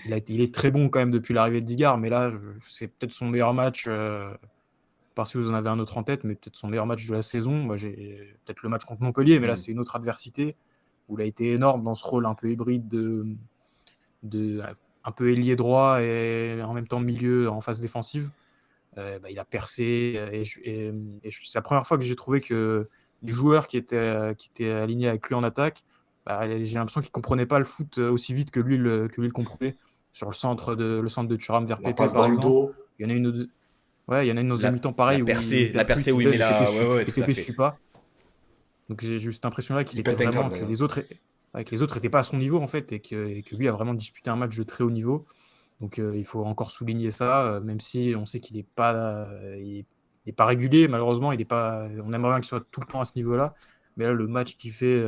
il est très bon quand même depuis l'arrivée de Digard, mais là, c'est peut-être son meilleur match, parce que vous en avez un autre en tête, mais peut-être son meilleur match de la saison. Moi, j'ai peut-être le match contre Montpellier, mais là, c'est une autre adversité où il a été énorme dans ce rôle un peu hybride de un peu ailier droit et en même temps milieu en phase défensive. Il a percé c'est la première fois que j'ai trouvé que les joueurs qui étaient alignés avec lui en attaque, j'ai l'impression qu'ils ne comprenaient pas le foot aussi vite que lui le comprenait. Sur le centre de Thuram vers La Pépé, passe par dans le exemple. dos. Il y en a une autre. Ouais, il y en a une dans un mi-temps pareil La percée où il met la... Ouais, et tout à Pépé fait. suit pas. Donc j'ai eu cette impression-là qu'il Il était pète un vraiment câble, que d'ailleurs. les autres n'étaient pas à son niveau en fait et que lui a vraiment disputé un match de très haut niveau. Donc il faut encore souligner ça, même si on sait qu'il n'est pas, il est pas régulier malheureusement. On aimerait bien qu'il soit tout le temps à ce niveau-là. Mais là le match qu'il fait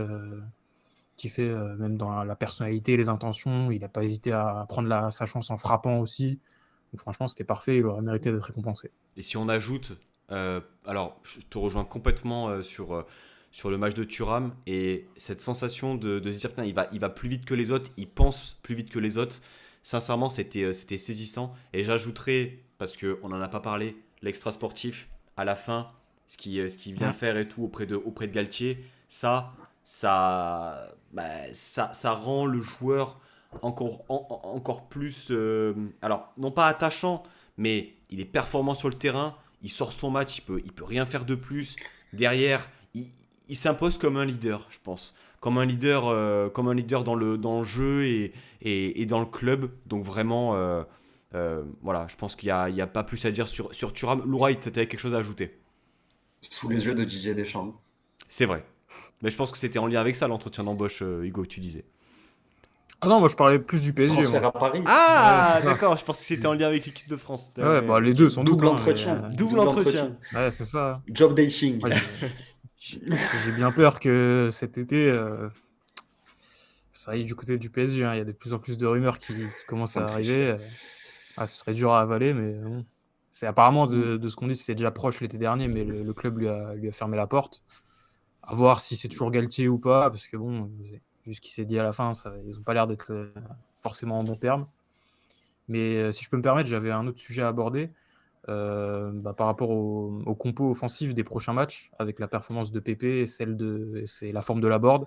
même dans la personnalité et les intentions, il n'a pas hésité à prendre sa chance en frappant aussi. Donc franchement c'était parfait, il aurait mérité d'être récompensé. Et si on ajoute, alors je te rejoins complètement sur le match de Thuram et cette sensation de se dire, putain, il va plus vite que les autres, il pense plus vite que les autres. Sincèrement, c'était saisissant. Et j'ajouterais, parce qu'on n'en a pas parlé, l'extra sportif à la fin, ce qu'il vient faire et tout auprès de Galtier, ça rend le joueur encore plus, alors non pas attachant, mais il est performant sur le terrain, il sort son match, il peut rien faire de plus. Derrière, il s'impose comme un leader, je pense. Comme un leader dans le jeu et dans le club. Donc vraiment, voilà, je pense qu'il n'y a pas plus à dire sur Thuram. Louraï, tu avais quelque chose à ajouter? Sous les yeux de Didier Deschamps. C'est vrai. Mais je pense que c'était en lien avec ça, l'entretien d'embauche, Hugo, tu disais. Ah non, moi je parlais plus du PSG. Transfert à Paris. Ah, Ouais, d'accord, je pense que c'était en lien avec l'équipe de France. Ouais, les deux sont Double doubles. entretien. Double entretien. Ouais, c'est ça. Job dating. Ouais, j'ai bien peur que cet été, ça aille du côté du PSG. Il y a de plus en plus de rumeurs qui commencent à arriver. Ce serait dur à avaler, mais bon. C'est apparemment de ce qu'on dit, c'était déjà proche l'été dernier, mais le club lui a fermé la porte. À voir si c'est toujours Galtier ou pas, parce que bon, vu ce qui s'est dit à la fin, ils n'ont pas l'air d'être forcément en bon terme. Mais si je peux me permettre, j'avais un autre sujet à aborder par rapport au compo offensif des prochains matchs, avec la performance de Pépé et c'est la forme de Laborde.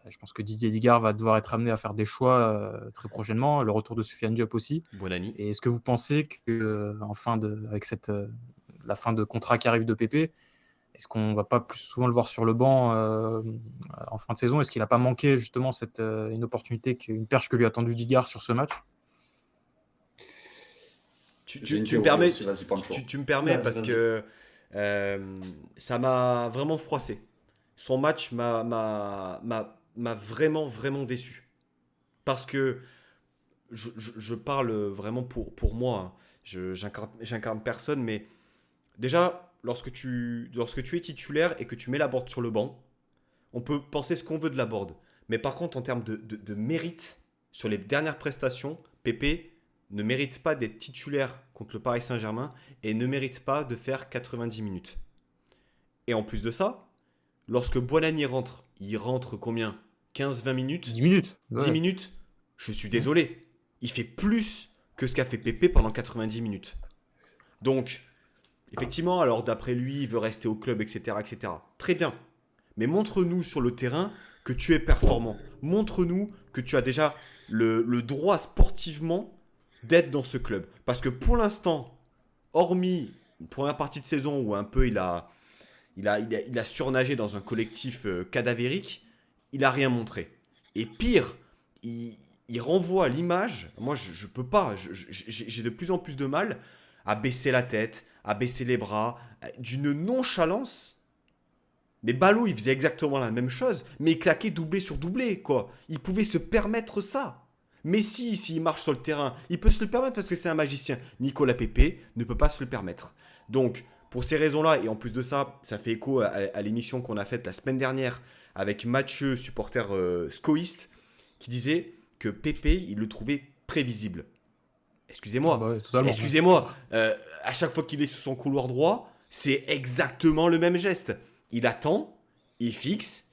Je pense que Didier Digard va devoir être amené à faire des choix très prochainement, le retour de Soufiane Diop aussi. Bonani. Et est-ce que vous pensez que avec la fin de contrat qui arrive de Pépé, est-ce qu'on ne va pas plus souvent le voir sur le banc en fin de saison? Est-ce qu'il n'a pas manqué justement une opportunité, une perche que lui a tendue Digard sur ce match? Tu me permets, tu me permets Vas-y, parce vas-y. que ça m'a vraiment froissé. Son match m'a vraiment, vraiment déçu. Parce que je parle vraiment pour moi. Hein. J'incarne personne, mais déjà, lorsque tu es titulaire et que tu mets Laborde sur le banc, on peut penser ce qu'on veut de Laborde. Mais par contre, en termes de mérite, sur les dernières prestations, Pépé ne mérite pas d'être titulaire contre le Paris Saint-Germain et ne mérite pas de faire 90 minutes. Et en plus de ça, lorsque Bonani rentre, il rentre combien? 15-20 minutes? 10 minutes. 10 minutes? Je suis désolé. Il fait plus que ce qu'a fait Pépé pendant 90 minutes. Donc, effectivement, alors d'après lui, il veut rester au club, etc. etc. Très bien. Mais montre-nous sur le terrain que tu es performant. Montre-nous que tu as déjà le droit sportivement d'être dans ce club. Parce que pour l'instant, hormis une première partie de saison où un peu il a il a surnagé dans un collectif cadavérique. Il a rien montré. Et pire, il renvoie l'image. Moi, je peux pas. J'ai de plus en plus de mal à baisser la tête, à baisser les bras, d'une nonchalance. Mais Ballot, il faisait exactement la même chose, mais il claquait doublé sur doublé, quoi. Il pouvait se permettre ça. Messi, s'il marche sur le terrain, il peut se le permettre parce que c'est un magicien. Nicolas Pepe ne peut pas se le permettre. Donc, pour ces raisons-là, et en plus de ça, ça fait écho à l'émission qu'on a faite la semaine dernière avec Mathieu, supporter scoïste, qui disait que Pepe, il le trouvait prévisible. Ah Excusez-moi, bah ouais, totalement. Ouais. excusez-moi, à chaque fois qu'il est sur son couloir droit, c'est exactement le même geste. Il attend, il fixe,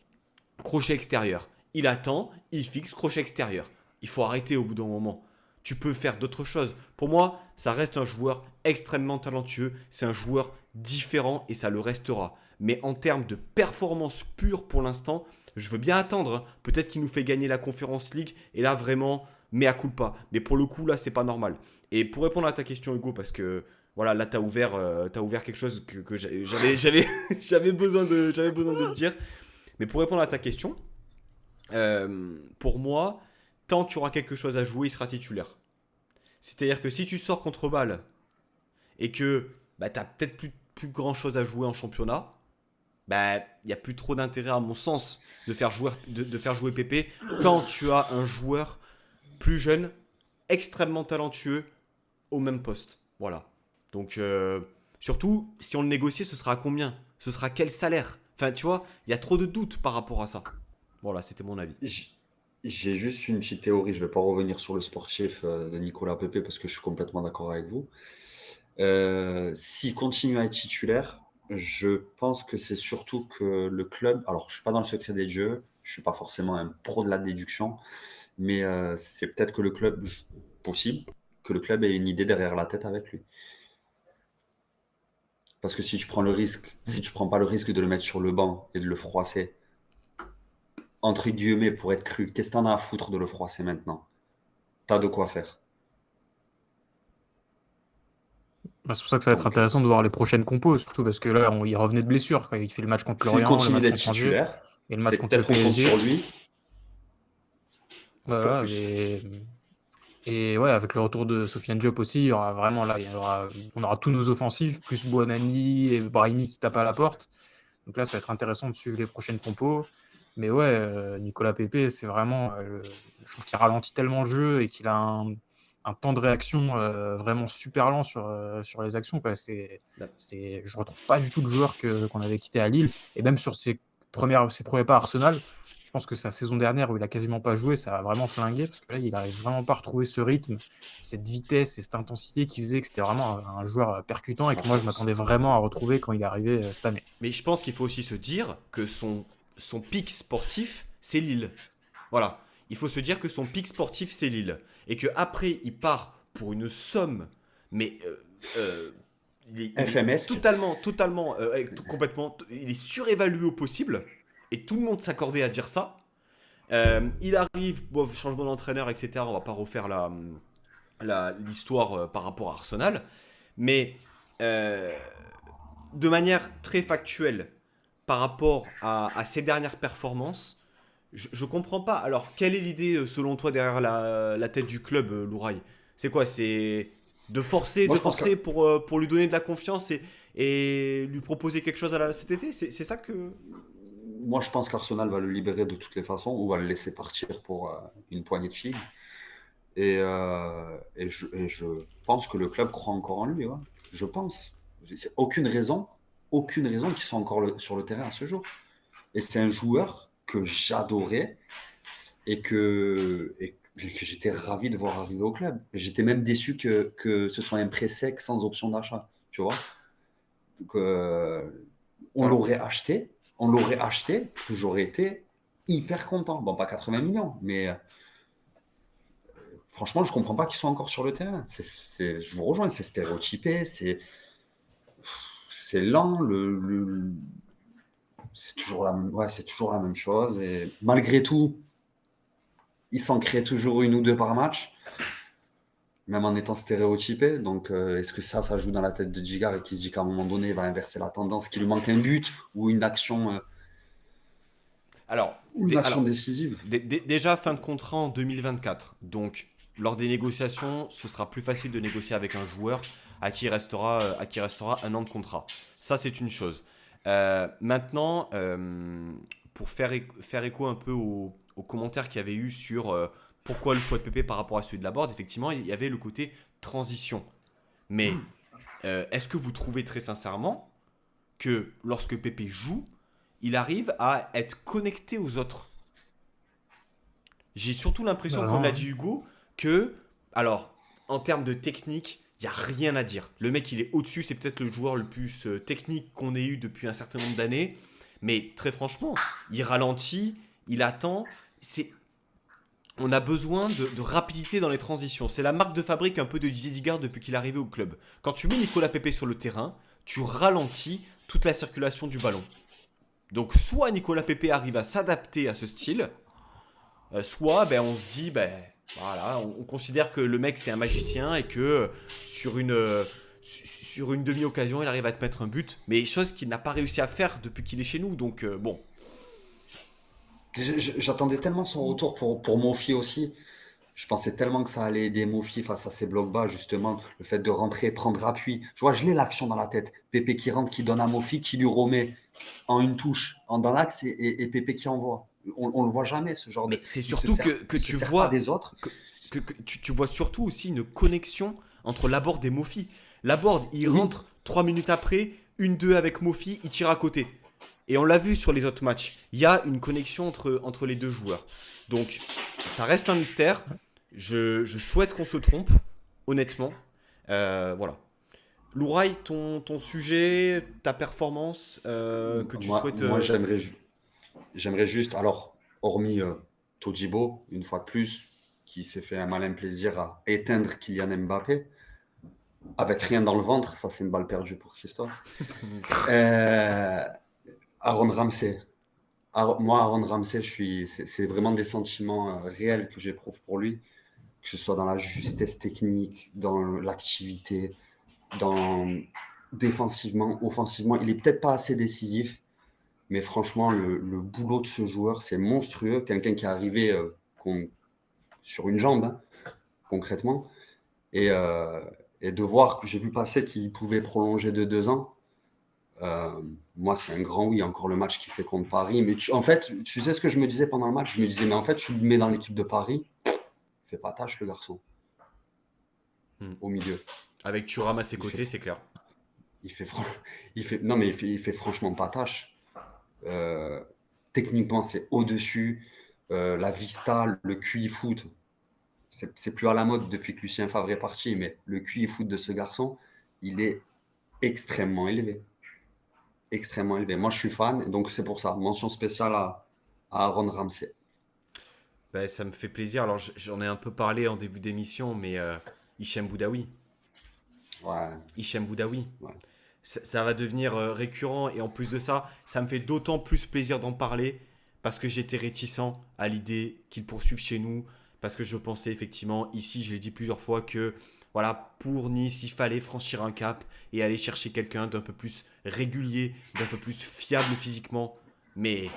crochet extérieur. Il attend, il fixe, crochet extérieur. Il faut arrêter au bout d'un moment. Tu peux faire d'autres choses. Pour moi, ça reste un joueur extrêmement talentueux. C'est un joueur différent et ça le restera. Mais en termes de performance pure pour l'instant, je veux bien attendre, hein. Peut-être qu'il nous fait gagner la Conference League et là vraiment, mea culpa. Mais pour le coup, là, c'est pas normal. Et pour répondre à ta question, Hugo, parce que voilà, là, t'as ouvert quelque chose que j'avais j'avais besoin de le dire. Mais pour répondre à ta question, pour moi, tant qu'il y aura quelque chose à jouer, il sera titulaire. C'est-à-dire que si tu sors contre Bâle et que bah, tu n'as peut-être plus grand-chose à jouer en championnat, bah, il n'y a plus trop d'intérêt, à mon sens, de faire jouer Pépé quand tu as un joueur plus jeune, extrêmement talentueux, au même poste. Voilà. Donc, surtout, si on le négocie, ce sera à combien? Ce sera quel salaire? Enfin, tu vois, il y a trop de doutes par rapport à ça. Voilà, c'était mon avis. J'ai juste une petite théorie, je ne vais pas revenir sur le sportif de Nicolas Pepe parce que je suis complètement d'accord avec vous. S'il continue à être titulaire, je pense que c'est surtout que le club, alors je ne suis pas dans le secret des dieux, je ne suis pas forcément un pro de la déduction, mais c'est peut-être que le club, possible, que le club ait une idée derrière la tête avec lui. Parce que si tu prends le risque, si tu prends pas le risque de le mettre sur le banc et de le froisser, entre guillemets, pour être cru, qu'est-ce que t'en as à foutre de le froisser maintenant? T'as de quoi faire. Bah, c'est pour ça que ça va être Donc, intéressant de voir les prochaines compos, surtout parce que là, il revenait de blessure, quoi. Il fait le match contre s'il Lorient, le continue match d'être contre Angers titulaire, et le match c'est contre le peut-être qu'on compte sur PSG. lui, pas Voilà, plus. et ouais, avec le retour de Sofiane Diop aussi, il y aura vraiment là, on aura tous nos offensifs, plus Buonanni et Brahimi qui tapent à la porte. Donc là, ça va être intéressant de suivre les prochaines compos. Mais ouais, Nicolas Pepe, c'est vraiment. Je trouve qu'il ralentit tellement le jeu et qu'il a un temps de réaction vraiment super lent sur les actions, quoi. Je retrouve pas du tout le joueur qu'on avait quitté à Lille. Et même sur ses premiers pas à Arsenal, je pense que sa saison dernière où il a quasiment pas joué, ça a vraiment flingué parce que là, il arrive vraiment pas à retrouver ce rythme, cette vitesse et cette intensité qui faisait que c'était vraiment un joueur percutant et Sa que moi, je force. m'attendais vraiment à retrouver quand il est arrivé cette année. Mais je pense qu'il faut aussi se dire que son pic sportif, c'est Lille. Voilà. Il faut se dire que son pic sportif, c'est Lille. Et qu'après, il part pour une somme, mais il est FMS. totalement, complètement, il est surévalué au possible. Et tout le monde s'accordait à dire ça. Il arrive, bon, changement d'entraîneur, etc. On va pas refaire l'histoire par rapport à Arsenal. Mais euh, de manière très factuelle, par rapport à ses dernières performances, je comprends pas. Alors, quelle est l'idée, selon toi, derrière la tête du club, Louraï? C'est quoi? C'est de forcer, Moi, je pense que pour lui donner de la confiance et lui proposer quelque chose cet été? C'est ça que... Moi, je pense qu'Arsenal va le libérer de toutes les façons ou va le laisser partir pour une poignée de figues. Et je pense que le club croit encore en lui. Ouais. Je pense. C'est aucune raison qu'il soit encore sur le terrain à ce jour. Et c'est un joueur que j'adorais et que j'étais ravi de voir arriver au club. J'étais même déçu que ce soit un prêt sec sans option d'achat. Tu vois? Donc, on Alors, l'aurait acheté, on l'aurait acheté, que j'aurais été hyper content. Bon, pas 80 millions, mais franchement, je ne comprends pas qu'ils soient encore sur le terrain. Je vous rejoins, c'est stéréotypé, c'est lent, c'est toujours la même chose. Et malgré tout, il s'en crée toujours une ou deux par match. même en étant stéréotypé. Donc, est-ce que ça joue dans la tête de Gigar et qui se dit qu'à un moment donné, il va inverser la tendance, qu'il lui manque un but Alors, ou une action décisive? déjà fin de contrat en 2024. Donc, lors des négociations, ce sera plus facile de négocier avec un joueur à qui restera un an de contrat. Ça, c'est une chose. Maintenant, pour faire écho un peu aux commentaires qu'il y avait eu sur pourquoi le choix de Pépé par rapport à celui de Laborde, effectivement, il y avait le côté transition. Mais est-ce que vous trouvez très sincèrement que lorsque Pépé joue, il arrive à être connecté aux autres? J'ai surtout l'impression, Bah comme non, l'a hein. dit Hugo, que, alors, en termes de technique, il n'y a rien à dire. Le mec, il est au-dessus, c'est peut-être le joueur le plus technique qu'on ait eu depuis un certain nombre d'années. Mais très franchement, il ralentit, il attend. On a besoin de rapidité dans les transitions. C'est la marque de fabrique un peu de Didier Digard depuis qu'il est arrivé au club. Quand tu mets Nicolas Pepe sur le terrain, tu ralentis toute la circulation du ballon. Donc soit Nicolas Pepe arrive à s'adapter à ce style, soit on se dit, voilà, on considère que le mec c'est un magicien et que sur une, sur une demi-occasion il arrive à te mettre un but, mais chose qu'il n'a pas réussi à faire depuis qu'il est chez nous. Donc bon, J'attendais tellement son retour pour Mofi aussi. Je pensais tellement que ça allait aider Mofi face à ses blocs bas, justement. Le fait de rentrer, prendre appui. Je l'ai l'action dans la tête. Pépé qui rentre, qui donne à Mofi, qui lui remet en une touche dans l'axe et Pépé qui envoie. On le voit jamais, ce genre de. mais c'est Il se surtout sert, que il se tu sert pas vois des autres. que tu vois surtout aussi une connexion entre Laborde et Mofi. Laborde, il Oui, rentre 3 minutes après, 1-2 avec Mofi, il tire à côté. Et on l'a vu sur les autres matchs. Il y a une connexion entre les deux joueurs. Donc, ça reste un mystère. Je souhaite qu'on se trompe, honnêtement. Voilà. Louraï, ton sujet, ta performance que tu souhaites. moi j'aimerais juste, alors, hormis Todibo, une fois de plus, qui s'est fait un malin plaisir à éteindre Kylian Mbappé, avec rien dans le ventre, ça c'est une balle perdue pour Christophe. Euh, Aaron Ramsey. Moi, Aaron Ramsey, c'est vraiment des sentiments réels que j'éprouve pour lui, que ce soit dans la justesse technique, dans l'activité, dans défensivement, offensivement. Il est peut-être pas assez décisif, mais franchement, le boulot de ce joueur, c'est monstrueux. Quelqu'un qui est arrivé sur une jambe, hein, concrètement, et, euh, et de voir que j'ai vu passer qu'il pouvait prolonger de 2 ans. Moi, c'est un grand oui. Encore le match qu'il fait contre Paris. Mais en fait, tu sais ce que je me disais pendant le match? Je me disais, mais en fait, je le mets dans l'équipe de Paris. Il fait pas tâche, le garçon, Hmm. au milieu. Avec Thuram à ses Il fait, côtés, c'est clair. il fait, non, mais il fait franchement pas tâche. Euh, Techniquement, c'est au-dessus. La vista, le QI foot, c'est plus à la mode depuis que Lucien Favre est parti, mais le QI foot de ce garçon, il est extrêmement élevé. Extrêmement élevé. Moi, je suis fan, donc c'est pour ça. Mention spéciale à Aaron Ramsey. Ça me fait plaisir. Alors, j'en ai un peu parlé en début d'émission, mais Hichem Boudaoui. Ouais, Hichem Boudaoui. ouais. Ça va devenir récurrent et en plus de ça, ça me fait d'autant plus plaisir d'en parler parce que j'étais réticent à l'idée qu'il poursuive chez nous parce que je pensais effectivement, ici je l'ai dit plusieurs fois, que voilà, pour Nice, il fallait franchir un cap et aller chercher quelqu'un d'un peu plus régulier, d'un peu plus fiable physiquement. Mais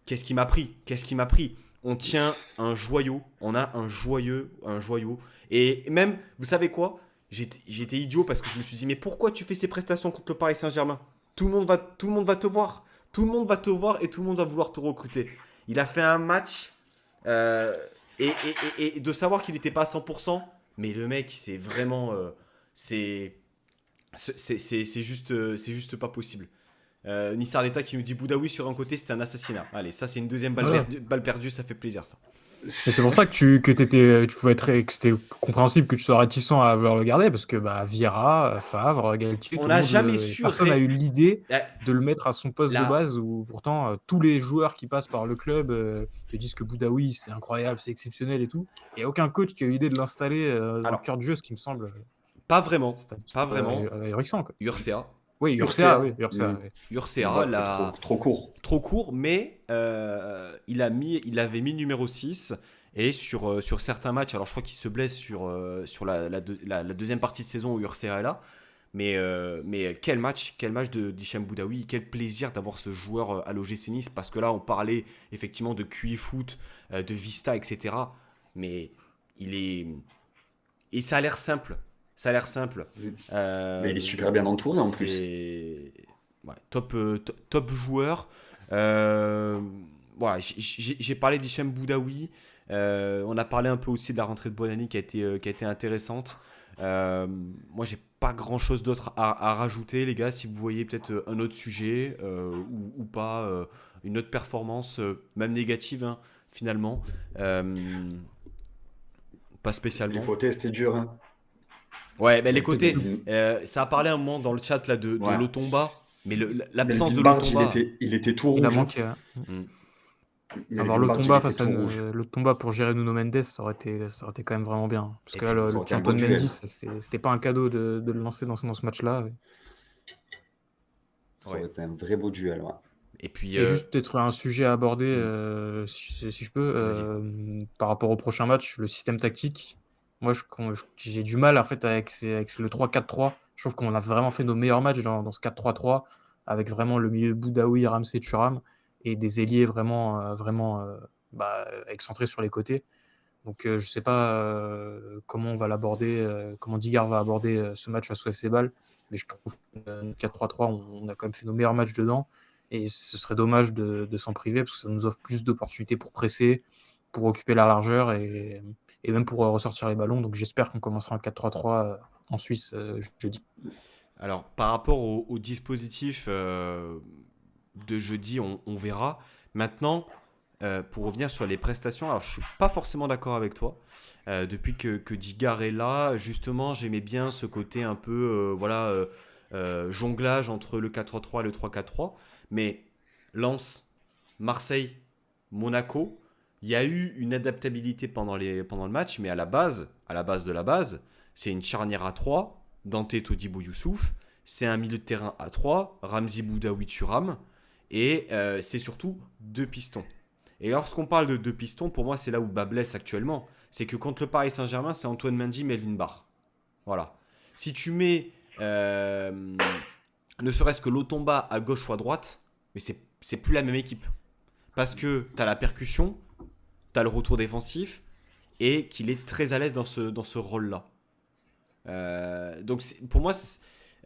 qu'est-ce qui m'a pris? Qu'est-ce qui m'a pris? On tient un joyau, on a un joyau. Et même, vous savez quoi? J'étais idiot parce que je me suis dit, mais pourquoi tu fais ces prestations contre le Paris Saint-Germain? Tout le monde va te voir. Tout le monde va te voir et tout le monde va vouloir te recruter. Il a fait un match euh, et de savoir qu'il n'était pas à 100%, mais le mec, c'est vraiment... c'est c'est juste pas possible. Nissar l'État qui nous dit Boudaoui sur un côté, c'était un assassinat. Allez, ça c'est une deuxième Voilà. balle perdue, ça fait plaisir ça. Et c'est pour ça que tu pouvais être, que c'était compréhensible que tu sois réticent à vouloir le garder, parce que bah, Vieira, Favre, Galtier, On tout le n'a monde, jamais su personne n'a eu l'idée Euh, de le mettre à son poste de la, base, où pourtant tous les joueurs qui passent par le club te disent que Boudaoui c'est incroyable, c'est exceptionnel et tout. Il n'y a aucun coach qui a eu l'idée de l'installer dans le alors, cœur du jeu, ce qui me semble pas vraiment, c'est un petit pas peu vraiment. ahurissant, quoi. Urcea, Oui, Ursa, Urcea, oui, Ursa. Oui. Urcea, c'était trop court. trop court, mais il avait mis numéro 6 Et sur certains matchs, alors je crois qu'il se blesse sur la deuxième partie de saison où Urser est là. Mais quel match d'Hicham Boudaoui, quel plaisir d'avoir ce joueur à l'OGC Nice, parce que là on parlait effectivement de QI foot, de Vista, etc. Mais il est. Et ça a l'air simple. Ça a l'air simple. Mais il est super bien entouré en plus. C'est ouais, top joueur. Euh, voilà, j'ai parlé d'Hicham Boudaoui. On a parlé un peu aussi de la rentrée de Bonani qui a été intéressante. Moi, j'ai pas grand chose d'autre à rajouter, les gars. Si vous voyez peut-être un autre sujet ou pas, une autre performance, même négative, hein, finalement. Pas Les spécialement. côtés, c'était dur. Hein. Ouais, mais les Ouais, peut-être côtés, Melvin, ça a parlé un moment dans le chat là, de ouais. Lotomba, mais l'absence Melvin de Barthes, Lotomba. il était tout il a rouge. Hein. manqué. Hmm. Avoir Melvin Barthes, il Lotomba était face à tout rouge. Lotomba pour gérer Nuno Mendes, ça aurait été quand même vraiment bien. Parce Et que là, puis, le Ça aurait petit été un beau Antoine duel. Mendy, c'était pas un cadeau de le lancer dans ce match-là. Ça ouais. aurait été un vrai beau duel. Ouais. Et puis, Et juste peut-être un sujet à aborder, hmm, si je peux, vas-y. par rapport au prochain match, le système tactique. Moi, j'ai du mal en fait avec le 3-4-3. Je trouve qu'on a vraiment fait nos meilleurs matchs dans ce 4-3-3, avec vraiment le milieu Boudaoui, Ramsey, Thuram, et des ailiers vraiment excentrés sur les côtés. Donc, je ne sais pas comment on va l'aborder, comment Digard va aborder ce match face au FC Bâle, mais je trouve que 4-3-3, on a quand même fait nos meilleurs matchs dedans, et ce serait dommage de s'en priver, parce que ça nous offre plus d'opportunités pour presser, pour occuper la largeur, et même pour ressortir les ballons. Donc, j'espère qu'on commencera en 4-3-3 en Suisse jeudi. Alors, par rapport au dispositif de jeudi, on verra. Maintenant, pour revenir sur les prestations, alors je suis pas forcément d'accord avec toi. Depuis que Digard est là, justement, j'aimais bien ce côté un peu voilà, jonglage entre le 4-3 et le 3-4-3. Mais Lens, Marseille, Monaco, il y a eu une adaptabilité pendant le match, mais à la base de la base, c'est une charnière à 3, Dante Todibo Youssouf, c'est un milieu de terrain à 3, Ramzi Boudaoui Thuram, et c'est surtout deux pistons. Et lorsqu'on parle de deux pistons, pour moi, c'est là où bas blesse actuellement. C'est que contre le Paris Saint-Germain, c'est Antoine Mendy, Melvin Barr. Voilà. Si tu mets ne serait-ce que Lotomba à gauche ou à droite, mais c'est plus la même équipe. Parce que tu as la percussion, tu as le retour défensif, et qu'il est très à l'aise dans ce rôle-là. Donc pour moi,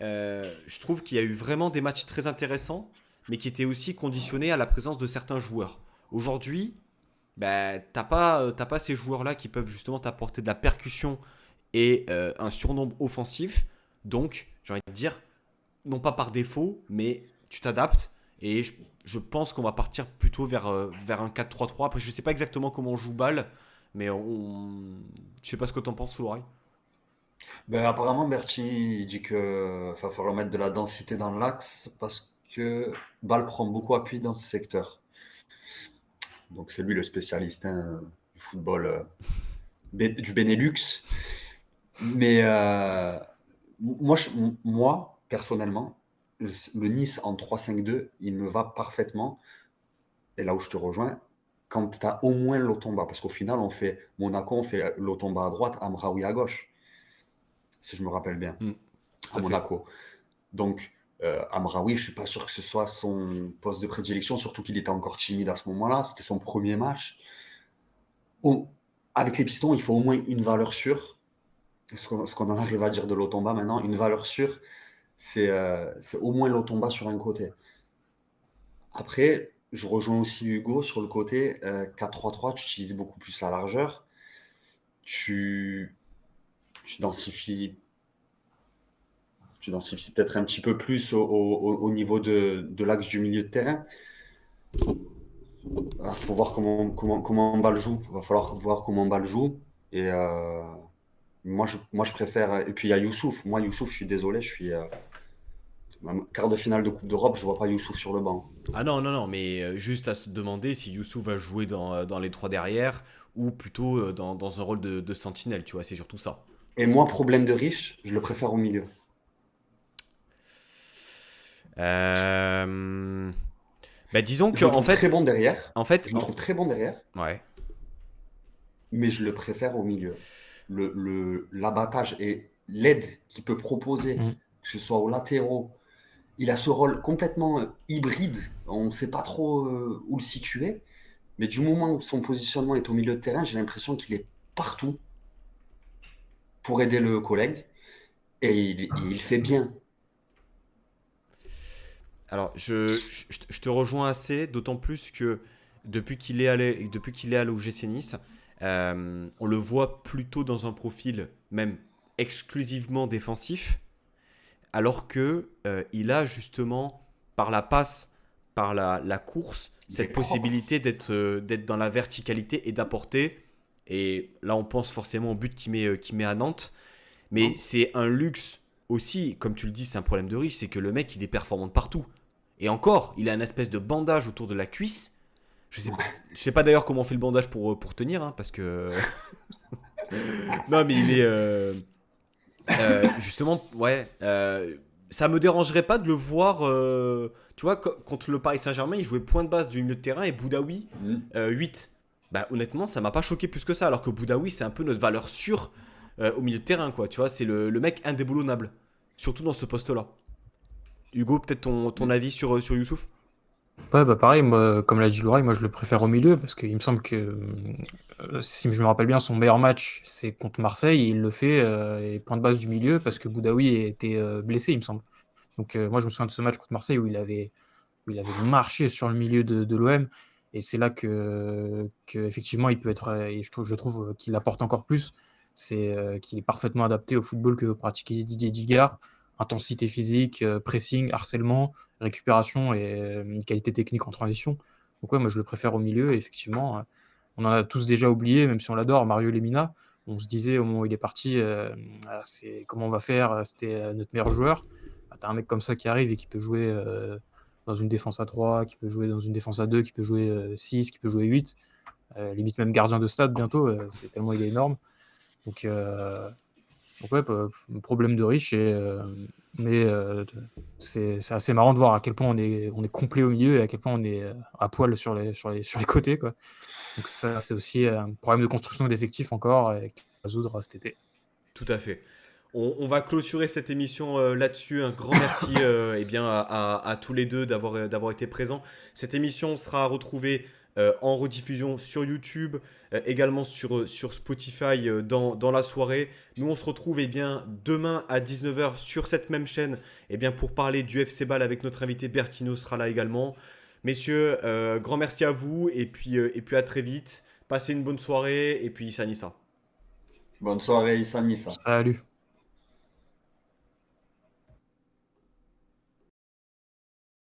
je trouve qu'il y a eu vraiment des matchs très intéressants, mais qui étaient aussi conditionnés à la présence de certains joueurs. Aujourd'hui, bah, t'as pas ces joueurs-là qui peuvent justement t'apporter de la percussion et un surnombre offensif. Donc, j'ai envie de dire, non pas par défaut, mais tu t'adaptes. Et je pense qu'on va partir plutôt vers un 4-3-3. Après, je sais pas exactement comment on joue balle, mais je sais pas ce que t'en penses, sous l'oreille. Ben, apparemment, Berti il dit que va falloir mettre de la densité dans l'axe parce que Bâle prend beaucoup appui dans ce secteur. Donc c'est lui le spécialiste hein, du football du Benelux. Mais moi, moi, personnellement, le Nice en 3-5-2, il me va parfaitement. Et là où je te rejoins, quand tu as au moins Lotomba, parce qu'au final, on fait Monaco, on fait Lotomba à droite, Amraoui à gauche, si je me rappelle bien, Tout à à fait. Monaco. Donc, Amraoui, je ne suis pas sûr que ce soit son poste de prédilection, surtout qu'il était encore timide à ce moment-là. C'était son premier match. Avec les pistons, il faut au moins une valeur sûre. Ce qu'on en arrive à dire de Lotomba maintenant, une valeur sûre, c'est au moins Lotomba sur un côté. Après, je rejoins aussi Hugo sur le côté 4-3-3, tu utilises beaucoup plus la largeur. Tu, tu densifies, tu densifies peut-être un petit peu plus au niveau de l'axe du milieu de terrain. Il faut voir comment Bâle joue. Il va falloir voir comment Bâle joue. Et moi, je préfère. Et puis il y a Youssouf. Moi, Youssouf, je suis désolé, je suis quart de finale de Coupe d'Europe, je vois pas Youssouf sur le banc. Ah non, non, non, mais juste à se demander si Youssouf va jouer dans les trois derrière ou plutôt dans un rôle de sentinelle, tu vois, c'est surtout ça. Et moi, problème de riche, je le préfère au milieu. Bah, disons Je que le trouve très bon derrière. en fait, Je le trouve très bon derrière. ouais. mais je le préfère au milieu. L'abattage et l'aide qu'il peut proposer, Mm. que ce soit aux latéraux, il a ce rôle complètement hybride. On ne sait pas trop où le situer, mais du moment où son positionnement est au milieu de terrain, j'ai l'impression qu'il est partout pour aider le collègue et il fait bien. Alors, je te rejoins assez, d'autant plus que depuis qu'il est allé au GC Nice, on le voit plutôt dans un profil même exclusivement défensif, alors que il a justement, par la passe, par la course, Il est cette propre. possibilité d'être dans la verticalité et d'apporter. Et là, on pense forcément au but qu'il met à Nantes. Mais Hein. c'est un luxe aussi, comme tu le dis, c'est un problème de riche, c'est que le mec, il est performant de partout. Et encore, il a une espèce de bandage autour de la cuisse. Je sais pas d'ailleurs comment on fait le bandage pour tenir, hein, parce que... Non, mais il est... justement, ouais. Ça me dérangerait pas de le voir... tu vois, contre le Paris Saint-Germain, il jouait point de base du milieu de terrain et Boudaoui, Mm. 8. Bah honnêtement, ça m'a pas choqué plus que ça, alors que Boudaoui, c'est un peu notre valeur sûre au milieu de terrain, quoi. Tu vois, c'est le mec indéboulonnable. Surtout dans ce poste-là. Hugo, peut-être ton Mm. avis sur Youssouf. Ouais, bah pareil, moi, comme l'a dit Louraï, moi je le préfère au milieu parce qu'il me semble que, si je me rappelle bien, son meilleur match c'est contre Marseille et il le fait et point de base du milieu parce que Boudaoui était blessé, il me semble. Donc moi je me souviens de ce match contre Marseille où il avait marché sur le milieu de l'OM et c'est là que effectivement il peut être, et je trouve qu'il apporte encore plus, c'est qu'il est parfaitement adapté au football que veut pratiquer Didier Digard, intensité physique, pressing, harcèlement, récupération et une qualité technique en transition. Donc ouais, moi je le préfère au milieu et effectivement, on en a tous déjà oublié, même si on l'adore, Mario Lemina. On se disait au moment où il est parti, ah, c'est comment on va faire, c'était notre meilleur joueur. Ah, t'as un mec comme ça qui arrive et qui peut jouer dans une défense à 3, qui peut jouer dans une défense à 2, qui peut jouer 6, qui peut jouer 8, limite même gardien de stade bientôt, c'est tellement il est énorme. Donc, ouais, problème de riche, mais c'est assez marrant de voir à quel point on est complet au milieu et à quel point on est à poil sur les côtés, quoi. Donc ça, c'est aussi un problème de construction d'effectifs encore et qu'il faut résoudre cet été. Tout à fait. On va clôturer cette émission là-dessus. Un grand merci eh bien, à tous les deux d'avoir été présents. Cette émission sera retrouvée en rediffusion sur YouTube, également sur Spotify dans la soirée. Nous, on se retrouve eh bien, demain à 19h sur cette même chaîne eh bien, pour parler du FC Ball avec notre invité Bertino sera là également. Messieurs, grand merci à vous et puis à très vite. Passez une bonne soirée et puis Sanissa. Bonne soirée, Issa Nissa. Salut.